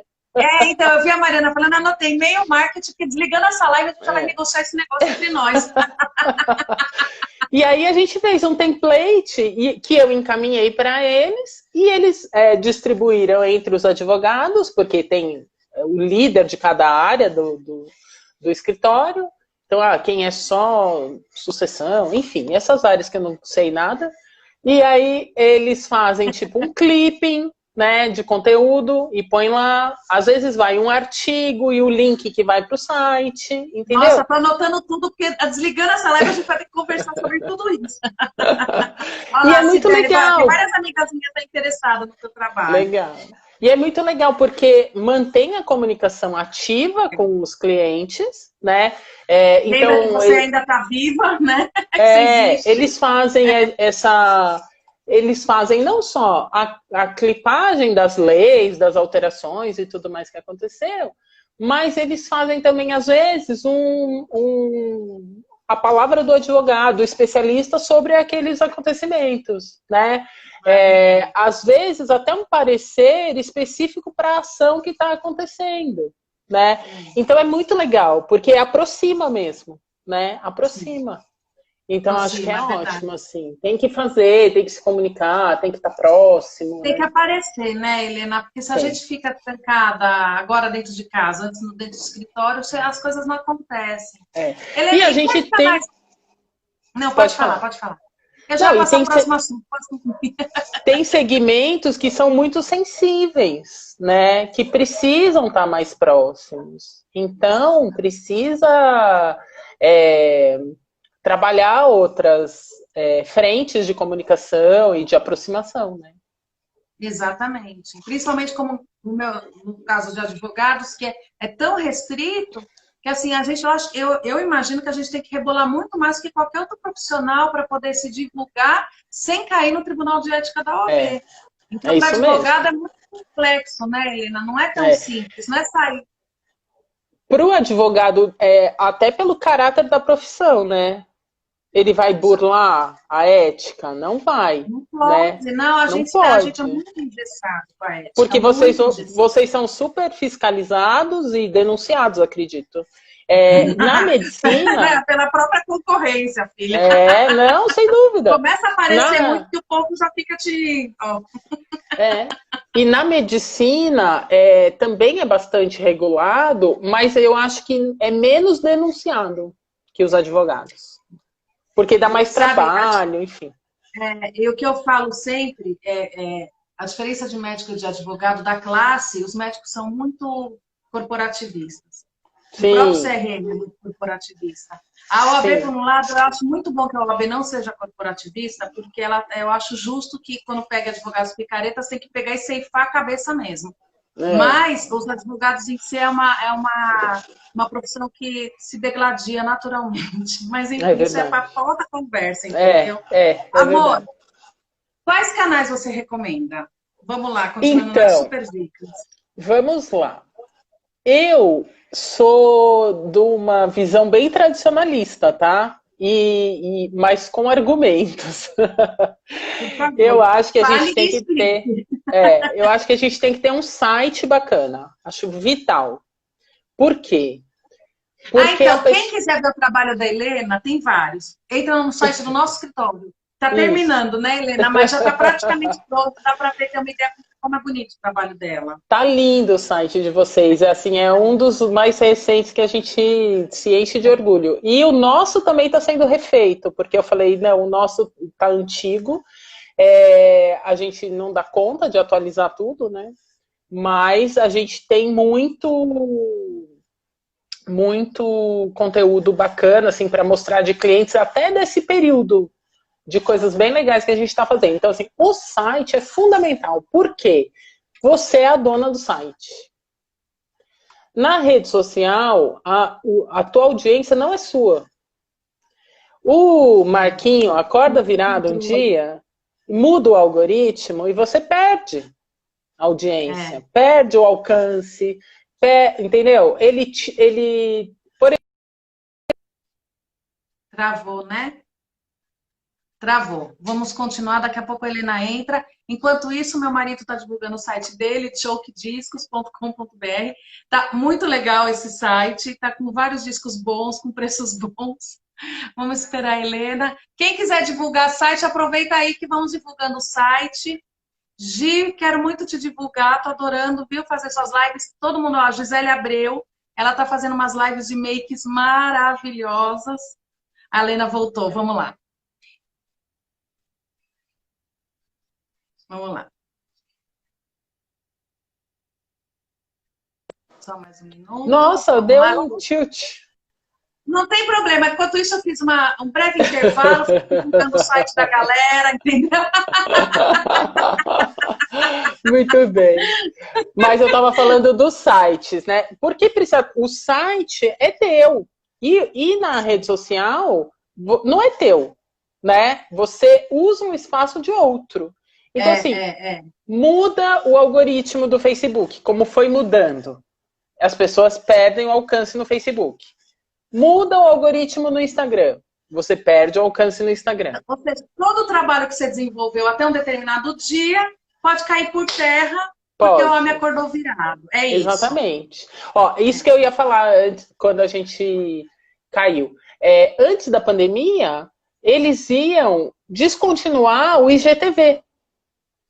Speaker 1: Então, eu vi a Mariana falando, anotei e-mail marketing, porque desligando essa live, a gente vai negociar esse negócio entre nós.
Speaker 2: E aí a gente fez um template que eu encaminhei para eles e eles distribuíram entre os advogados, porque tem o líder de cada área do escritório. Então, quem é só sucessão, enfim, essas áreas que eu não sei nada. E aí eles fazem tipo um clipping, né, de conteúdo e põe lá, às vezes vai um artigo e o link que vai para o site, entendeu?
Speaker 1: Nossa, tô anotando tudo, porque desligando essa live a gente vai ter que conversar sobre tudo isso.
Speaker 2: E é muito legal.
Speaker 1: Tem várias amigas minhas estão interessadas no seu trabalho.
Speaker 2: Legal. E é muito legal, porque mantém a comunicação ativa com
Speaker 1: clientes,
Speaker 2: né?
Speaker 1: Então, você ainda está viva, né?
Speaker 2: Eles fazem Eles fazem não só a clipagem das leis, das alterações e tudo mais que aconteceu, mas eles fazem também, às vezes, a palavra do advogado, especialista sobre aqueles acontecimentos, né? Às vezes, até um parecer específico para a ação que está acontecendo, né? Então, é muito legal, porque aproxima mesmo, né? Aproxima. Então, acho que é ótimo, assim. Tem que fazer, tem que se comunicar, tem que estar próximo.
Speaker 1: Tem que aparecer, né, Helena? Porque se a gente fica trancada agora dentro de casa, antes dentro do escritório, as coisas não acontecem.
Speaker 2: Helena, e a gente tem...
Speaker 1: Não, pode falar. Eu já passo o próximo assunto.
Speaker 2: Tem segmentos que são muito sensíveis, né? Que precisam estar mais próximos. Então, precisa... trabalhar outras frentes de comunicação e de aproximação, né?
Speaker 1: Exatamente. Principalmente como no caso de advogados, que é tão restrito, que assim, eu imagino que a gente tem que rebolar muito mais que qualquer outro profissional para poder se divulgar sem cair no Tribunal de Ética da OAB. Então, para advogado é muito complexo, né, Helena? Não é tão simples, não é sair.
Speaker 2: Para o advogado, até pelo caráter da profissão, né? Ele vai burlar a ética? Não vai. Não
Speaker 1: pode, né? Não, a gente é muito engessado com a ética.
Speaker 2: Porque vocês são super fiscalizados e denunciados, acredito. Na medicina...
Speaker 1: Pela própria concorrência, filha.
Speaker 2: Não, sem dúvida.
Speaker 1: Começa a aparecer muito que o povo já fica te...
Speaker 2: E na medicina também é bastante regulado, mas eu acho que é menos denunciado que os advogados. Porque dá mais trabalho, enfim.
Speaker 1: E o que eu falo sempre a diferença de médico e de advogado da classe, os médicos são muito corporativistas. Sim. O próprio CRM é muito corporativista. A OAB, por um lado, eu acho muito bom que a OAB não seja corporativista, porque eu acho justo que quando pega advogados picaretas, tem que pegar e ceifar a cabeça mesmo. Mas os advogados em si é uma profissão que se degladia naturalmente. Mas enfim, isso é para outra conversa, entendeu? Amor, verdade. Quais canais você recomenda? Vamos lá, continuando nas super dicas.
Speaker 2: Vamos lá. Eu sou de uma visão bem tradicionalista, tá? Mas com argumentos. Eu acho que a gente tem que ter... eu acho que a gente tem que ter um site bacana. Acho vital. Por quê? Porque
Speaker 1: Então, quem quiser ver o trabalho da Helena, tem vários. Entra no site do nosso escritório. Está terminando, né, Helena? Mas já está praticamente pronto. Dá para ver, ter uma ideia como é bonito o trabalho dela.
Speaker 2: Tá lindo o site de vocês. É assim, é um dos mais recentes que a gente se enche de orgulho. E o nosso também está sendo refeito, porque eu falei, não, o nosso tá antigo. A gente não dá conta de atualizar tudo, né? Mas a gente tem muito conteúdo bacana, assim, para mostrar de clientes até desse período de coisas bem legais que a gente está fazendo. Então, assim, o site é fundamental. Por quê? Você é a dona do site. Na rede social, a tua audiência não é sua. O Marquinho acorda virado um dia, muda o algoritmo e você perde a audiência, perde o alcance, entendeu? Ele
Speaker 1: Travou, né? Travou. Vamos continuar, daqui a pouco a Helena entra. Enquanto isso, meu marido está divulgando o site dele, chokediscos.com.br. Tá muito legal esse site, tá com vários discos bons, com preços bons. Vamos esperar a Helena. Quem quiser divulgar site, aproveita aí que vamos divulgando o site. Gi, quero muito te divulgar, tô adorando, viu, fazer suas lives. Todo mundo, ó, a Gisele Abreu, ela tá fazendo umas lives de makes maravilhosas. A Helena voltou, vamos lá. Vamos lá. Só mais um minuto.
Speaker 2: Nossa, deu um tilt.
Speaker 1: Não tem problema. Enquanto isso, eu fiz um breve intervalo, fui divulgando o site da galera, entendeu?
Speaker 2: Muito bem. Mas eu estava falando dos sites, né? Porque o site é teu. E na rede social, não é teu, né? Você usa um espaço de outro. Então, muda o algoritmo do Facebook, como foi mudando. As pessoas perdem o alcance no Facebook. Muda o algoritmo no Instagram. Você perde o alcance no Instagram.
Speaker 1: Ou seja, todo o trabalho que você desenvolveu até um determinado dia pode cair por terra porque o homem acordou virado. É isso.
Speaker 2: Exatamente. Ó, isso que eu ia falar antes, quando a gente caiu. Antes da pandemia, eles iam descontinuar o IGTV.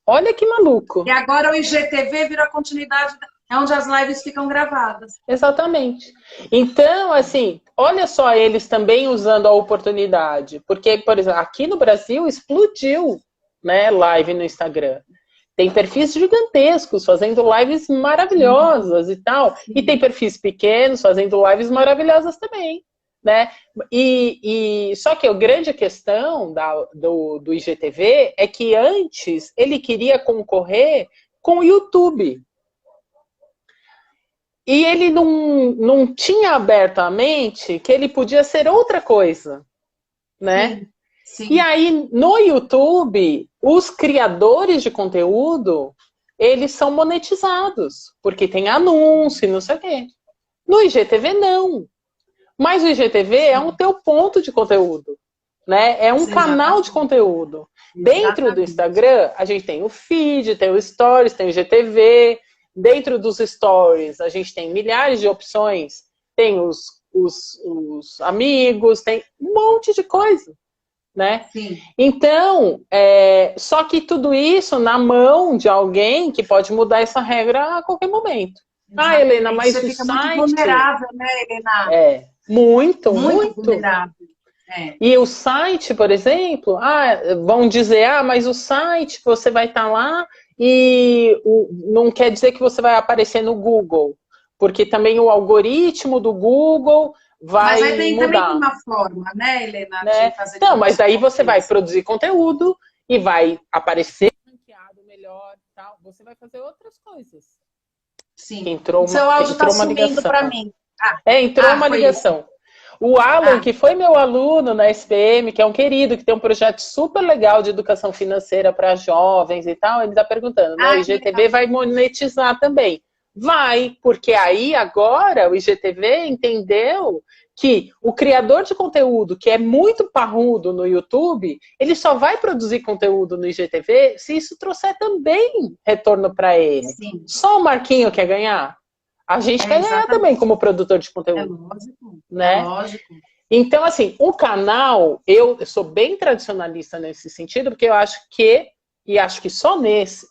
Speaker 2: Olha que maluco.
Speaker 1: E agora o IGTV virou a continuidade, é onde as lives ficam gravadas.
Speaker 2: Exatamente. Então, assim, olha só eles também usando a oportunidade. Porque, por exemplo, aqui no Brasil explodiu, né, live no Instagram. Tem perfis gigantescos fazendo lives maravilhosas e tal. E tem perfis pequenos fazendo lives maravilhosas também, né? Só que a grande questão do IGTV é que antes ele queria concorrer com o YouTube. E ele não tinha aberto a mente que ele podia ser outra coisa, né?
Speaker 1: Sim, sim.
Speaker 2: E aí, no YouTube, os criadores de conteúdo, eles são monetizados, porque tem anúncio e não sei o quê. No IGTV, não. Mas o IGTV é um teu ponto de conteúdo, né? É um canal de conteúdo. Dentro do Instagram, a gente tem o feed, tem o Stories, tem o IGTV. Dentro dos Stories, a gente tem milhares de opções. Tem os amigos, tem um monte de coisa, né?
Speaker 1: Sim.
Speaker 2: Então, só que tudo isso na mão de alguém que pode mudar essa regra a qualquer momento.
Speaker 1: Exatamente.
Speaker 2: Ah, Helena, mas
Speaker 1: você
Speaker 2: o
Speaker 1: fica
Speaker 2: site...
Speaker 1: muito vulnerável, né, Helena?
Speaker 2: Muito.
Speaker 1: Vulnerável.
Speaker 2: E o site, por exemplo, vão dizer, mas o site, você vai estar lá e não quer dizer que você vai aparecer no Google, porque também o algoritmo do Google vai
Speaker 1: mas aí tem
Speaker 2: mudar.
Speaker 1: Também uma forma, né, Helena,
Speaker 2: de fazer então, mas aí você vai produzir conteúdo e vai aparecer ranqueado melhor e tal. Você vai fazer outras coisas.
Speaker 1: Sim. O seu áudio está sumindo para mim.
Speaker 2: Entrou uma ligação. Isso. O Alan, que foi meu aluno na SPM, que é um querido, que tem um projeto super legal de educação financeira para jovens e tal, ele está perguntando, o IGTV vai monetizar também. Vai, porque aí agora o IGTV entendeu que o criador de conteúdo, que é muito parrudo no YouTube, ele só vai produzir conteúdo no IGTV se isso trouxer também retorno para ele.
Speaker 1: Sim.
Speaker 2: Só o Marquinho quer ganhar? A gente quer ganhar também como produtor de
Speaker 1: É
Speaker 2: conteúdo,
Speaker 1: lógico,
Speaker 2: né?
Speaker 1: é lógico.
Speaker 2: Então, assim, o canal, eu sou bem tradicionalista nesse sentido, porque eu acho que, e acho que só nesse,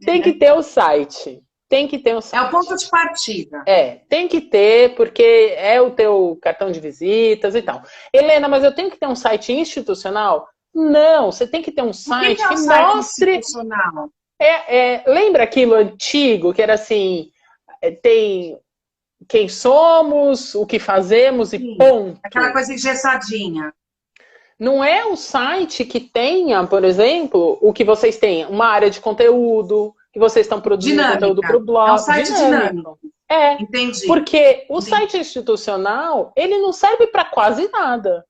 Speaker 2: tem que ter o site. Tem que ter o
Speaker 1: É o
Speaker 2: site.
Speaker 1: ponto de partida.
Speaker 2: Tem que ter, porque é o teu cartão de visitas e tal. Helena, mas eu tenho que ter um site institucional? Não, você tem que ter um
Speaker 1: O que
Speaker 2: site
Speaker 1: é o
Speaker 2: que
Speaker 1: site
Speaker 2: mostre.
Speaker 1: institucional?
Speaker 2: Lembra aquilo antigo, que era assim, tem quem somos, o que fazemos e
Speaker 1: Sim,
Speaker 2: ponto.
Speaker 1: aquela coisa engessadinha.
Speaker 2: Não é o site que tenha, por exemplo, o que vocês têm, uma área de conteúdo, que vocês estão produzindo conteúdo para
Speaker 1: Dinâmica.
Speaker 2: o
Speaker 1: É um
Speaker 2: blog,
Speaker 1: site dinâmico.
Speaker 2: dinâmico. É,
Speaker 1: Entendi.
Speaker 2: porque o
Speaker 1: Entendi.
Speaker 2: site institucional, ele não serve para quase nada.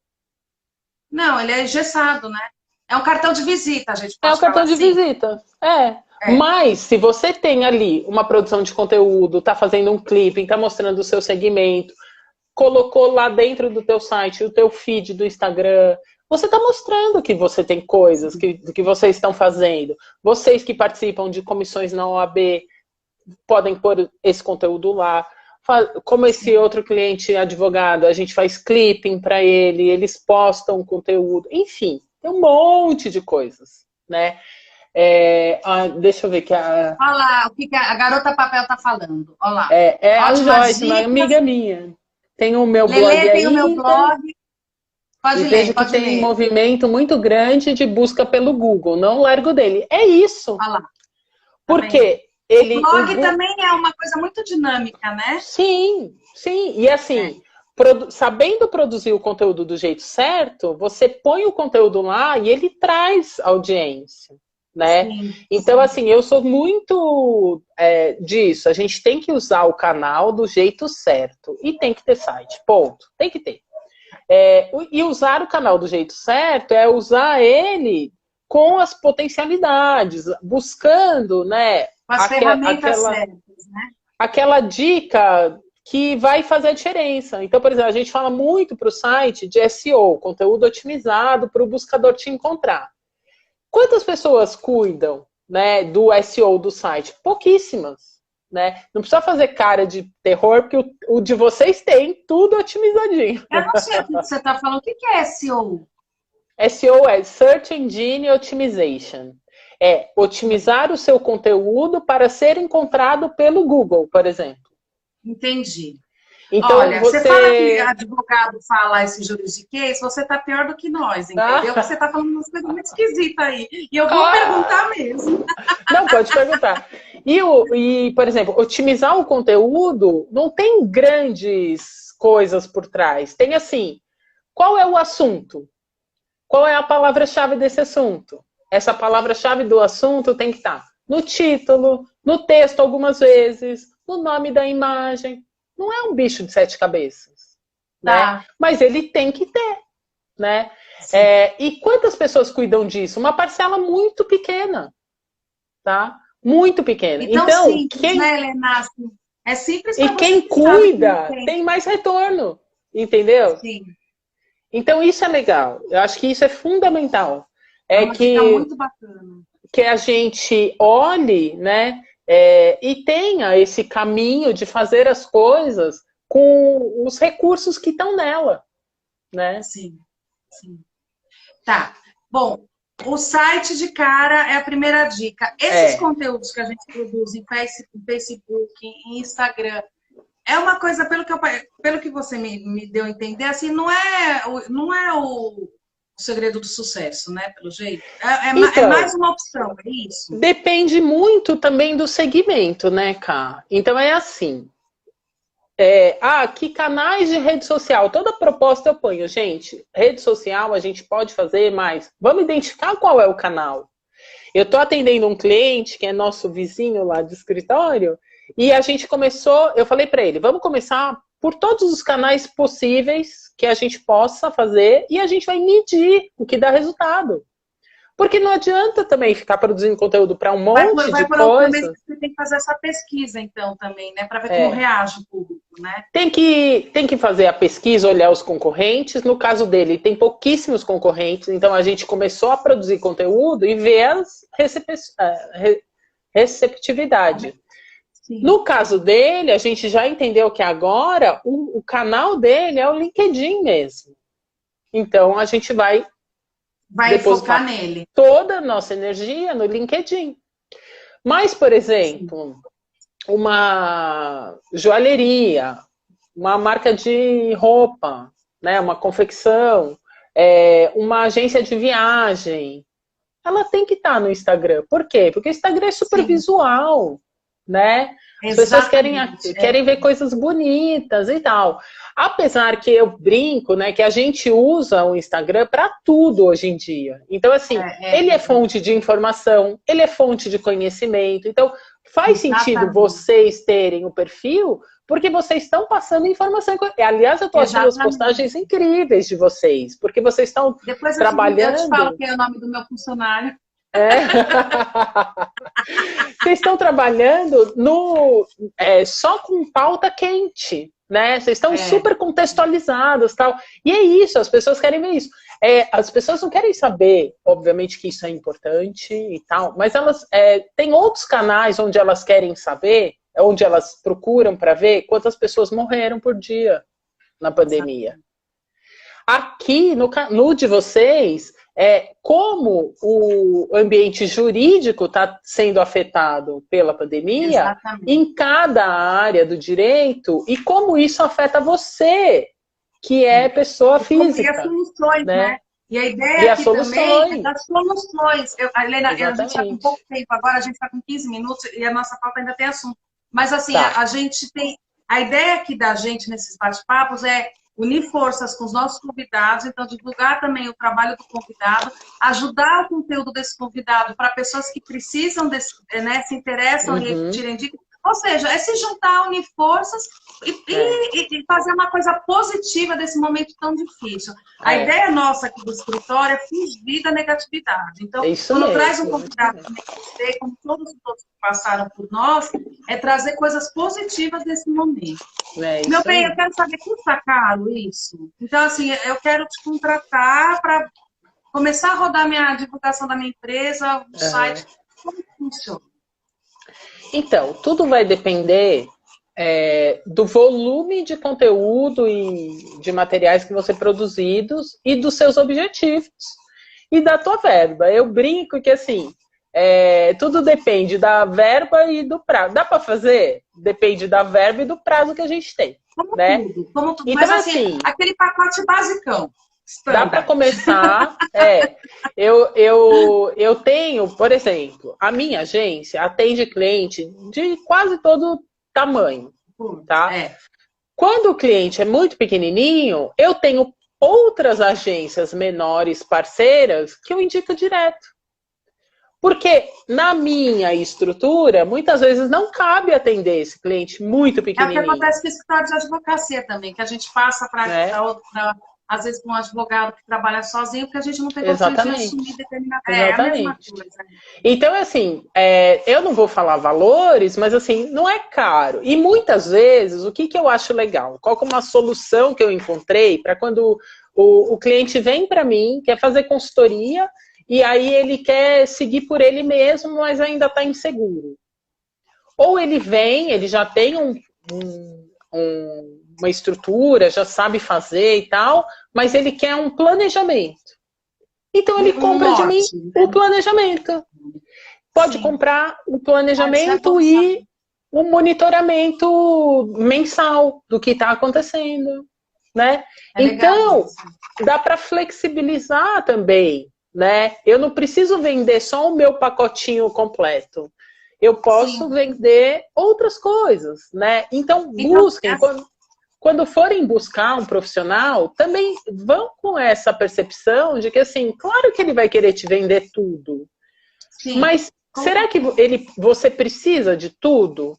Speaker 1: Não, ele é engessado, né? É um cartão de visita, a gente
Speaker 2: É o
Speaker 1: pode falar
Speaker 2: cartão de
Speaker 1: assim?
Speaker 2: visita. É.
Speaker 1: É.
Speaker 2: Mas, se você tem ali uma produção de conteúdo, está fazendo um clipe, está mostrando o seu segmento, colocou lá dentro do teu site, o teu feed do Instagram, você está mostrando que você tem coisas que vocês estão fazendo. Vocês que participam de comissões na OAB podem pôr esse conteúdo lá. Como esse outro cliente advogado, a gente faz clipping para ele, eles postam conteúdo, enfim, tem um monte de coisas, né? Deixa eu ver que
Speaker 1: Olha lá o que a garota papel está falando. Olha lá.
Speaker 2: a
Speaker 1: Ótimas
Speaker 2: Joyce, uma
Speaker 1: dicas.
Speaker 2: amiga minha. Tem o meu blog
Speaker 1: Lelê tem o meu
Speaker 2: ainda.
Speaker 1: blog. Pode
Speaker 2: E
Speaker 1: ler,
Speaker 2: vejo que
Speaker 1: pode
Speaker 2: tem um
Speaker 1: ler.
Speaker 2: movimento muito grande de busca pelo Google. Não largo dele. É isso.
Speaker 1: Olha lá, tá vendo?
Speaker 2: Porque
Speaker 1: O blog também é uma coisa muito dinâmica, né?
Speaker 2: Sim, sim. E assim, sabendo produzir o conteúdo do jeito certo, você põe o conteúdo lá e ele traz audiência, né?
Speaker 1: Sim,
Speaker 2: Então,
Speaker 1: sim.
Speaker 2: assim, eu sou muito disso. A gente tem que usar o canal do jeito certo. E tem que ter site, ponto. Tem que ter. E usar o canal do jeito certo é usar ele com as potencialidades, buscando, né,
Speaker 1: Com as ferramentas certas, né?
Speaker 2: aquela dica que vai fazer a diferença. Então, por exemplo, a gente fala muito para o site de SEO, conteúdo otimizado para o buscador te encontrar. Quantas pessoas cuidam, né, do SEO do site? Pouquíssimas. Né? Não precisa fazer cara de terror, porque o de vocês tem tudo otimizadinho.
Speaker 1: Eu não sei o que você está falando. O que é SEO?
Speaker 2: SEO é Search Engine Optimization. É otimizar o seu conteúdo para ser encontrado pelo Google, por exemplo.
Speaker 1: Entendi.
Speaker 2: Então,
Speaker 1: Olha, você fala que advogado fala esse juridiquês, você está pior do que nós, entendeu? Você está falando umas coisas muito esquisitas aí. E eu vou perguntar mesmo.
Speaker 2: Não, pode perguntar. E, por exemplo, otimizar o conteúdo não tem grandes coisas por trás. Tem assim, qual é o assunto? Qual é a palavra-chave desse assunto? Essa palavra-chave do assunto tem que estar no título, no texto algumas vezes, no nome da imagem. Não é um bicho de 7 cabeças, né? Mas ele tem que ter, né? E quantas pessoas cuidam disso? Uma parcela muito pequena, tá? Muito pequena.
Speaker 1: Então simples, né, Helena? É simples para
Speaker 2: você. E quem cuida tem mais retorno, entendeu?
Speaker 1: Sim.
Speaker 2: Então isso é legal. Eu acho que isso é fundamental.
Speaker 1: É uma dica muito bacana.
Speaker 2: Que a gente olhe, né? E tenha esse caminho de fazer as coisas com os recursos que estão nela, né?
Speaker 1: Sim, sim. Tá. Bom, o site de cara é a primeira dica. Esses conteúdos que a gente produz em Facebook, em Instagram, é uma coisa, pelo que você me deu a entender, assim, não é o segredo do sucesso, né? Pelo jeito. Então, é mais uma opção, é isso?
Speaker 2: Depende muito também do segmento, né, Ká? Então é assim. Que canais de rede social? Toda proposta eu ponho, gente. Rede social a gente pode fazer, mas vamos identificar qual é o canal. Eu estou atendendo um cliente que é nosso vizinho lá de escritório e a gente começou, eu falei para ele, vamos começar por todos os canais possíveis que a gente possa fazer e a gente vai medir o que dá resultado. Porque não adianta também ficar produzindo conteúdo para um monte de coisa.
Speaker 1: Você tem que fazer essa pesquisa, então, também, né? Para ver como reage o público, né?
Speaker 2: Tem que fazer a pesquisa, olhar os concorrentes. No caso dele, tem pouquíssimos concorrentes, então a gente começou a produzir conteúdo e ver a receptividade.
Speaker 1: Sim.
Speaker 2: No caso dele, a gente já entendeu que agora o canal dele é o LinkedIn mesmo. Então, a gente vai
Speaker 1: focar
Speaker 2: depositar
Speaker 1: nele.
Speaker 2: toda a nossa energia no LinkedIn. Mas, por exemplo, uma joalheria, uma marca de roupa, né, uma confecção, uma agência de viagem, ela tem que estar no Instagram. Por quê? Porque o Instagram é super
Speaker 1: Sim.
Speaker 2: visual, né? As pessoas querem ver coisas bonitas e tal. Apesar que eu brinco, né, que a gente usa o Instagram para tudo hoje em dia. Então, assim, ele é fonte de informação, ele é fonte de conhecimento. Então, faz sentido vocês terem o perfil, porque vocês estão passando informação. Aliás, eu estou achando as postagens incríveis de vocês, porque vocês estão trabalhando...
Speaker 1: Eu te falo que é o nome do meu funcionário.
Speaker 2: Vocês estão trabalhando só com pauta quente, né? Vocês estão super contextualizados, tal. E é isso, as pessoas querem ver isso. As pessoas não querem saber, obviamente, que isso é importante e tal, mas elas têm outros canais onde elas querem saber, onde elas procuram para ver quantas pessoas morreram por dia na pandemia. Aqui, no de vocês, como o ambiente jurídico está sendo afetado pela pandemia, em cada área do direito, e como isso afeta você, que é pessoa física.
Speaker 1: E as soluções, né? E a ideia aqui também é das soluções. Helena, a gente está com pouco tempo agora, a gente está com 15 minutos e a nossa pauta ainda tem assunto. Mas assim, a gente tem... A ideia aqui da gente nesses bate-papos é unir forças com os nossos convidados, então divulgar também o trabalho do convidado, ajudar o conteúdo desse convidado para pessoas que precisam, né, se interessam e tirem dicas. Ou seja, é se juntar, unir forças e fazer uma coisa positiva desse momento tão difícil. A ideia nossa aqui do escritório é fugir da negatividade. Então, quando traz um convidado como todos os outros que passaram por nós, é trazer coisas positivas desse momento. Meu bem, eu quero saber, custa caro isso? Então, assim, eu quero te contratar para começar a rodar minha divulgação da minha empresa, o site. Como funciona?
Speaker 2: Então, tudo vai depender do volume de conteúdo e de materiais que você produzidos e dos seus objetivos e da tua verba. Eu brinco que, assim, tudo depende da verba e do prazo. Dá para fazer? Depende da verba e do prazo que a gente tem.
Speaker 1: Como
Speaker 2: né?
Speaker 1: tudo, como tudo.
Speaker 2: Então,
Speaker 1: Mas assim, aquele pacote basicão.
Speaker 2: Dá para começar. Eu tenho, por exemplo, a minha agência atende cliente de quase todo tamanho, tá? Quando o cliente é muito pequenininho, eu tenho outras agências menores parceiras que eu indico direto. Porque na minha estrutura, muitas vezes não cabe atender esse cliente muito pequenininho.
Speaker 1: É o que acontece com o escritório de advocacia também, que a gente passa para às vezes, com um advogado que trabalha sozinho, porque a gente não tem condições de assumir determinada... É a mesma coisa.
Speaker 2: Então, assim, eu não vou falar valores, mas, assim, não é caro. E, muitas vezes, o que eu acho legal? Qual que é uma solução que eu encontrei para quando o cliente vem para mim, quer fazer consultoria, e aí ele quer seguir por ele mesmo, mas ainda está inseguro. Ou ele vem, ele já tem uma estrutura, já sabe fazer e tal, mas ele quer um planejamento. Então ele compra de mim o planejamento. Pode comprar o planejamento e o monitoramento mensal do que está acontecendo, né? Então, dá para flexibilizar também, né? Eu não preciso vender só o meu pacotinho completo. Eu posso vender outras coisas, né? Então, busquem. Quando forem buscar um profissional, também vão com essa percepção de que, assim, claro que ele vai querer te vender tudo. Mas será que você precisa de tudo?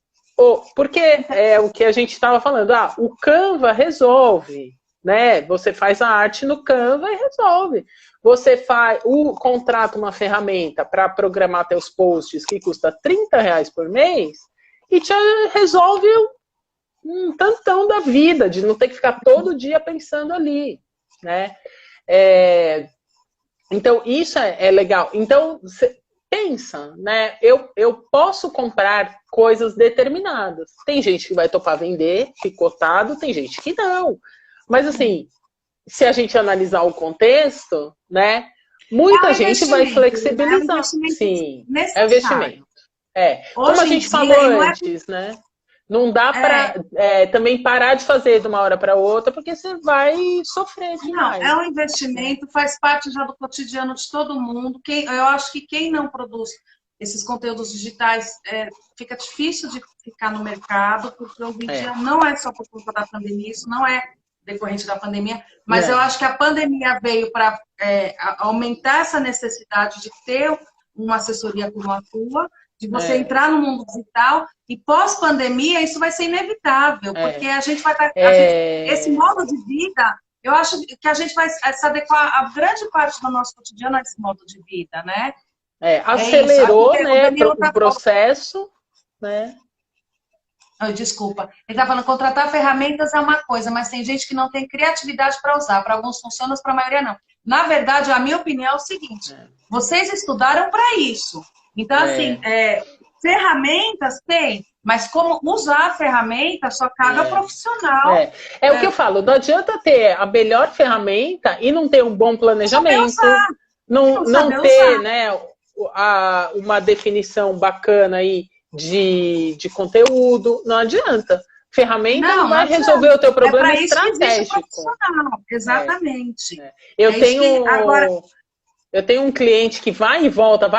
Speaker 2: Porque é o que a gente estava falando. O Canva resolve, né? Você faz a arte no Canva e resolve. Você contrata uma ferramenta para programar teus posts que custa R$30 por mês e te resolve um tantão da vida, de não ter que ficar todo dia pensando ali, né? Então, isso é legal. Então, pensa, né? Eu posso comprar coisas determinadas. Tem gente que vai topar vender picotado, tem gente que não. Mas assim, se a gente analisar o contexto, né? Muita gente vai flexibilizar.
Speaker 1: É um investimento
Speaker 2: Sim, é um
Speaker 1: necessário.
Speaker 2: investimento. Como a gente falou antes, né? Não dá para também parar de fazer de uma hora para outra, porque você vai sofrer demais.
Speaker 1: Não, é um investimento, faz parte já do cotidiano de todo mundo. Eu acho que quem não produz esses conteúdos digitais fica difícil de ficar no mercado, porque hoje em dia não é só por conta da pandemia, isso não é decorrente da pandemia, mas eu acho que a pandemia veio para aumentar essa necessidade de ter uma assessoria como a tua, de você entrar no mundo digital, e pós-pandemia isso vai ser inevitável, porque a gente vai estar... esse modo de vida, eu acho que a gente vai se adequar a grande parte do nosso cotidiano a esse modo de vida, né?
Speaker 2: Acelerou, né, o processo, né?
Speaker 1: Desculpa. Ele está falando, contratar ferramentas é uma coisa, mas tem gente que não tem criatividade para usar. Para alguns funciona, para a maioria não. Na verdade, a minha opinião é o seguinte, vocês estudaram para isso. Então, assim, ferramentas tem, mas como usar a ferramenta só cabe ao profissional.
Speaker 2: O que eu falo, não adianta ter a melhor ferramenta e não ter um bom planejamento, não ter, né, uma definição bacana aí de conteúdo, não adianta. Ferramenta não vai resolver o teu problema estratégico.
Speaker 1: Exatamente.
Speaker 2: Eu tenho um cliente que vai e volta,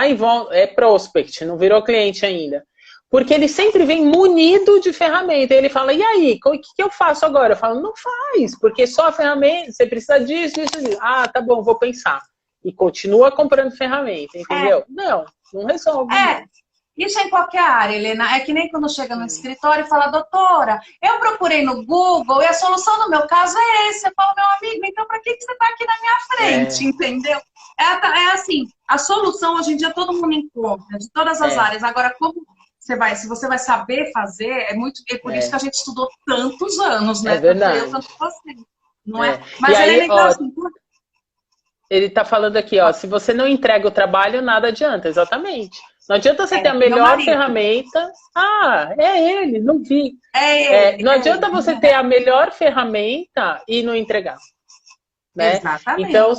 Speaker 2: é prospect, não virou cliente ainda. Porque ele sempre vem munido de ferramenta. Ele fala, e aí, o que eu faço agora? Eu falo, não faz, porque só a ferramenta, você precisa disso. Ah, tá bom, vou pensar. E continua comprando ferramenta, entendeu? Não resolve.
Speaker 1: Isso é em qualquer área, Helena. É que nem quando chega no escritório e fala, doutora, eu procurei no Google e a solução no meu caso é esse. Eu falo, meu amigo, então para que você está aqui na minha frente, entendeu? Assim, a solução hoje em dia todo mundo encontra, de todas as áreas. Agora, se você vai saber fazer, por isso que a gente estudou tantos anos, né?
Speaker 2: É verdade.
Speaker 1: Eu, tanto você, não é? Mas,
Speaker 2: aí,
Speaker 1: Helena, então, assim...
Speaker 2: Ele está falando aqui, ó, se você não entrega o trabalho, nada adianta, exatamente. Não adianta você ter a melhor ferramenta. É ele, não vi. Não adianta você ter a melhor ferramenta e não entregar. Né?
Speaker 1: Exatamente.
Speaker 2: Então,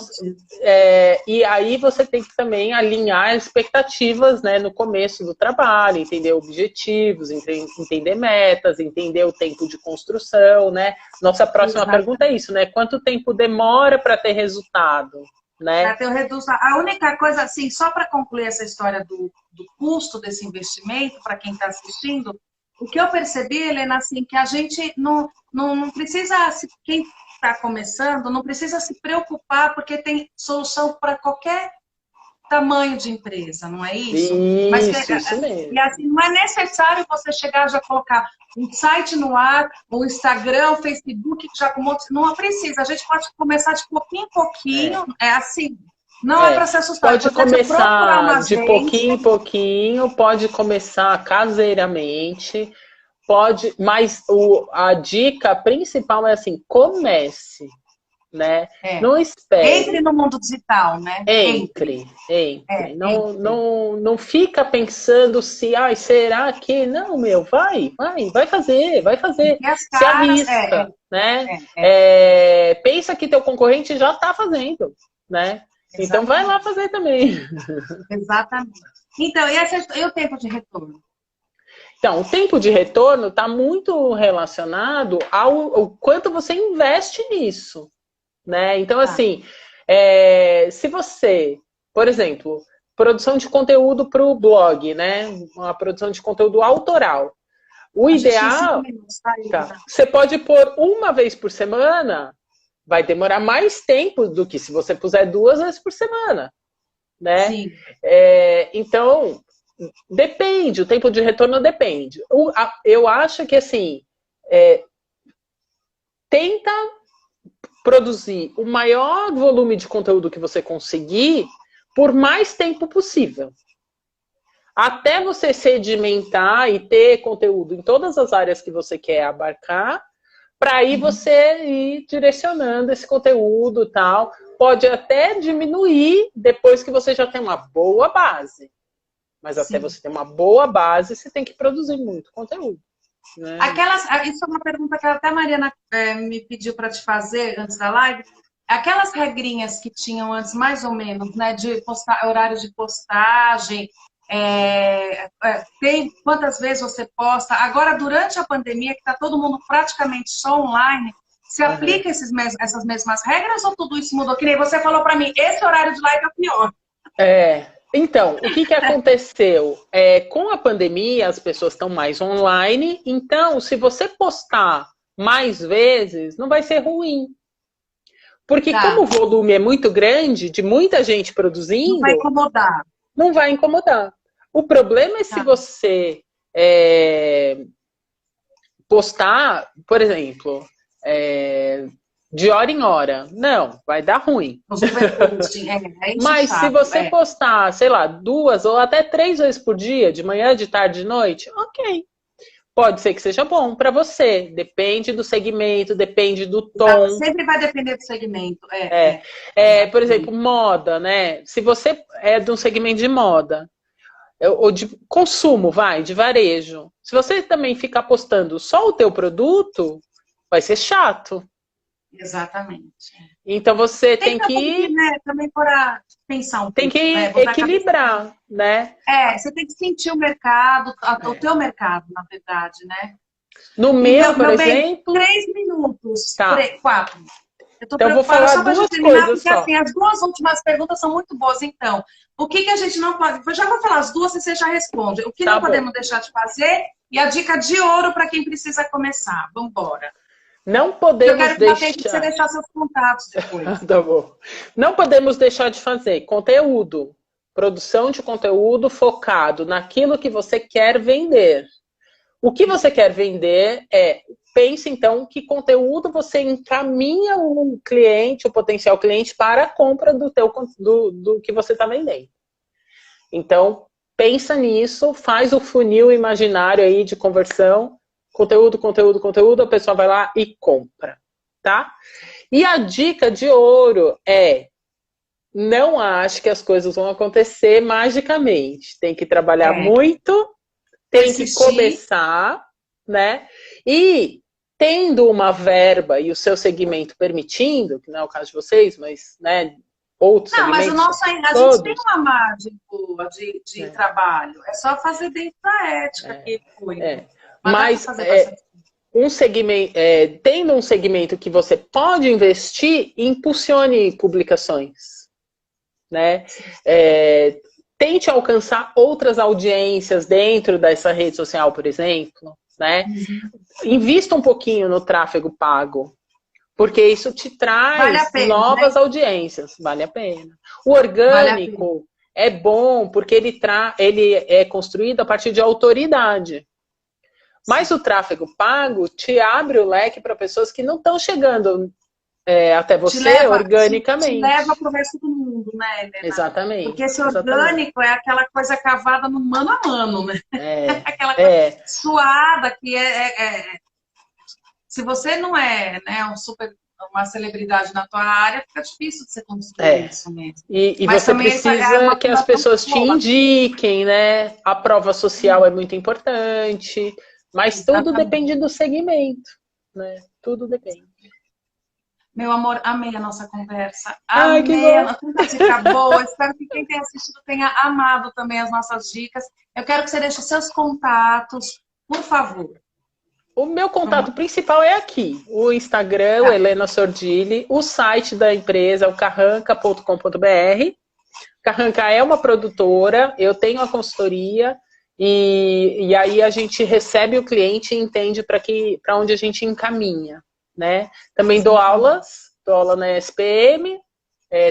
Speaker 2: e aí você tem que também alinhar expectativas, né, no começo do trabalho, entender objetivos, entender metas, entender o tempo de construção, né? Nossa próxima pergunta é isso, né? Quanto tempo demora para ter resultado? Né?
Speaker 1: Para ter o resultado. A única coisa, assim, só para concluir essa história do custo desse investimento, para quem está assistindo, o que eu percebi, Helena, assim, que a gente não precisa, quem está começando, não precisa se preocupar, porque tem solução para qualquer tamanho de empresa, não é isso?
Speaker 2: Isso mesmo.
Speaker 1: E assim, não é necessário você chegar já colocar um site no ar, o Instagram, o Facebook, já com não precisa. A gente pode começar de pouquinho em pouquinho, assim, não é para se assustar.
Speaker 2: Pode começar de pouquinho em pouquinho, pode começar caseiramente, mas a dica principal é assim, comece. Né? Não espere.
Speaker 1: Entre no mundo digital, né?
Speaker 2: Entre. Não fica pensando se, será que... Não, vai fazer. Se arrisca, né? Pensa que teu concorrente já está fazendo, né? Exatamente. Então vai lá fazer também.
Speaker 1: Exatamente. Então, e o tempo de retorno?
Speaker 2: Então, o tempo de retorno está muito relacionado ao quanto você investe nisso. Né? Então, assim, se você, por exemplo, produção de conteúdo para o blog, né? Uma produção de conteúdo autoral. O ideal, você pode pôr uma vez por semana, vai demorar mais tempo do que se você puser 2 vezes por semana. Né?
Speaker 1: Sim.
Speaker 2: Então, depende, o tempo de retorno depende. Eu acho que, assim, tenta produzir o maior volume de conteúdo que você conseguir por mais tempo possível. Até você sedimentar e ter conteúdo em todas as áreas que você quer abarcar, para aí você ir direcionando esse conteúdo e tal. Pode até diminuir depois que você já tem uma boa base. Mas até você ter uma boa base, você tem que produzir muito conteúdo. Né?
Speaker 1: Isso é uma pergunta que até a Mariana me pediu para te fazer antes da live. Aquelas regrinhas que tinham antes, mais ou menos, né, de horário de postagem, tem quantas vezes você posta. Agora, durante a pandemia, que está todo mundo praticamente só online, se aplica essas mesmas regras ou tudo isso mudou? Que nem você falou para mim, esse horário de live é o pior.
Speaker 2: Então, o que aconteceu? Com a pandemia, as pessoas estão mais online, então, se você postar mais vezes, não vai ser ruim. Porque como o volume é muito grande, de muita gente produzindo...
Speaker 1: Não vai incomodar.
Speaker 2: Não vai incomodar. O problema é se você postar, por exemplo, de hora em hora. Não, vai dar ruim. Mas se você postar, sei lá, 2 ou até 3 vezes por dia, de manhã, de tarde, de noite, ok. Pode ser que seja bom para você. Depende do segmento, depende do tom.
Speaker 1: Sempre vai depender do segmento.
Speaker 2: Por exemplo, moda, né? Se você é de um segmento de moda, ou de consumo, de varejo. Se você também ficar postando só o teu produto, vai ser chato.
Speaker 1: Exatamente.
Speaker 2: Então você tem que...
Speaker 1: também para pensar um pouco.
Speaker 2: Tem que equilibrar, né?
Speaker 1: Você tem que sentir o mercado, o teu mercado, na verdade, né?
Speaker 2: No meu, por exemplo...
Speaker 1: 3 minutos, 4.
Speaker 2: Então eu vou falar só 2 coisas
Speaker 1: porque, assim, as 2 últimas perguntas são muito boas. Então, o que a gente não pode... Eu já vou falar as 2 e você já responde. O que não podemos deixar de fazer e a dica de ouro para quem precisa começar. Vamos embora.
Speaker 2: Não podemos
Speaker 1: você deixar seus contatos depois.
Speaker 2: Tá bom. Não podemos deixar de fazer conteúdo. Produção de conteúdo focado naquilo que você quer vender. O que você quer vender pense então que conteúdo você encaminha o cliente, o potencial cliente, para a compra do que você está vendendo. Então, pensa nisso, faz o funil imaginário aí de conversão. Conteúdo, conteúdo, conteúdo, a pessoa vai lá e compra, tá? E a dica de ouro não ache que as coisas vão acontecer magicamente. Tem que trabalhar muito, tem que começar, né? E tendo uma verba e o seu segmento permitindo, que não é o caso de vocês, mas, né, outros segmentos...
Speaker 1: Não, mas a gente tem uma margem boa de trabalho. É só fazer dentro da ética que foi.
Speaker 2: Mas tendo um segmento que você pode investir, impulsione publicações, né? Tente alcançar outras audiências dentro dessa rede social, por exemplo, né? Invista um pouquinho no tráfego pago, porque isso te traz novas audiências, vale a pena. O orgânico é bom porque ele é construído a partir de autoridade. Mas o tráfego pago te abre o leque para pessoas que não estão chegando até você organicamente.
Speaker 1: Te leva para o resto do mundo, né, Helena?
Speaker 2: Exatamente.
Speaker 1: Porque esse orgânico é aquela coisa cavada no mano a mano, né? Aquela coisa suada que se você não é, né, uma celebridade na tua área, fica difícil de você construir isso mesmo.
Speaker 2: E você precisa que as pessoas te indiquem, né? A prova social é muito importante. Mas tudo depende do segmento, né? Tudo depende.
Speaker 1: Meu amor, amei a nossa conversa. Amei a nossa dica boa. Espero que quem tenha assistido tenha amado também as nossas dicas. Eu quero que você deixe os seus contatos, por favor.
Speaker 2: O meu contato principal é aqui. O Instagram, o Helena Sordilli. O site da empresa é o carranca.com.br. Carranca é uma produtora. Eu tenho a consultoria. E aí a gente recebe o cliente e entende para onde a gente encaminha, né? Também dou aula na SPM,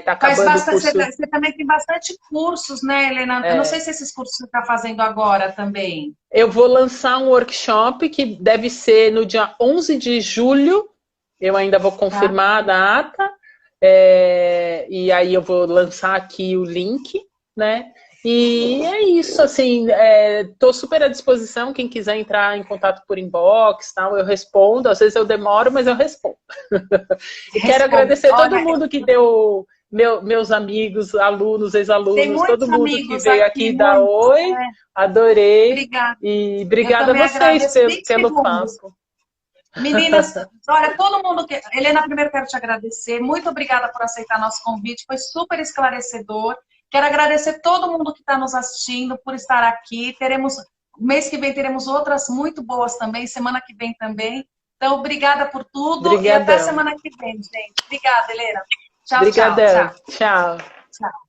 Speaker 2: tá acabando o curso...
Speaker 1: Você também tem bastante cursos, né, Helena? Eu não sei se esses cursos você está fazendo agora também.
Speaker 2: Eu vou lançar um workshop que deve ser no dia 11 de julho, eu ainda vou confirmar a data, e aí eu vou lançar aqui o link, né? E é isso, assim, tô super à disposição, quem quiser entrar em contato por inbox, tal, eu respondo, às vezes eu demoro, mas eu respondo. E quero agradecer todo mundo que deu meus amigos, alunos,
Speaker 1: Tem
Speaker 2: ex-alunos, todo
Speaker 1: muitos
Speaker 2: mundo que
Speaker 1: amigos
Speaker 2: veio
Speaker 1: aqui,
Speaker 2: aqui dar
Speaker 1: muitos.
Speaker 2: oi.
Speaker 1: É.
Speaker 2: Adorei.
Speaker 1: Obrigada.
Speaker 2: E
Speaker 1: Eu
Speaker 2: obrigada a
Speaker 1: também
Speaker 2: vocês
Speaker 1: agradeço. 20
Speaker 2: pelo
Speaker 1: segundos.
Speaker 2: papo.
Speaker 1: Meninas, olha, todo mundo que... Helena, primeiro quero te agradecer. Muito obrigada por aceitar nosso convite. Foi super esclarecedor. Quero agradecer todo mundo que está nos assistindo por estar aqui. Mês que vem teremos outras muito boas também, semana que vem também. Então, obrigada por tudo.
Speaker 2: Obrigadão.
Speaker 1: E até semana que vem, gente. Obrigada, Helena. Tchau, tchau,
Speaker 2: Obrigadão.
Speaker 1: tchau.
Speaker 2: Tchau.
Speaker 1: Tchau.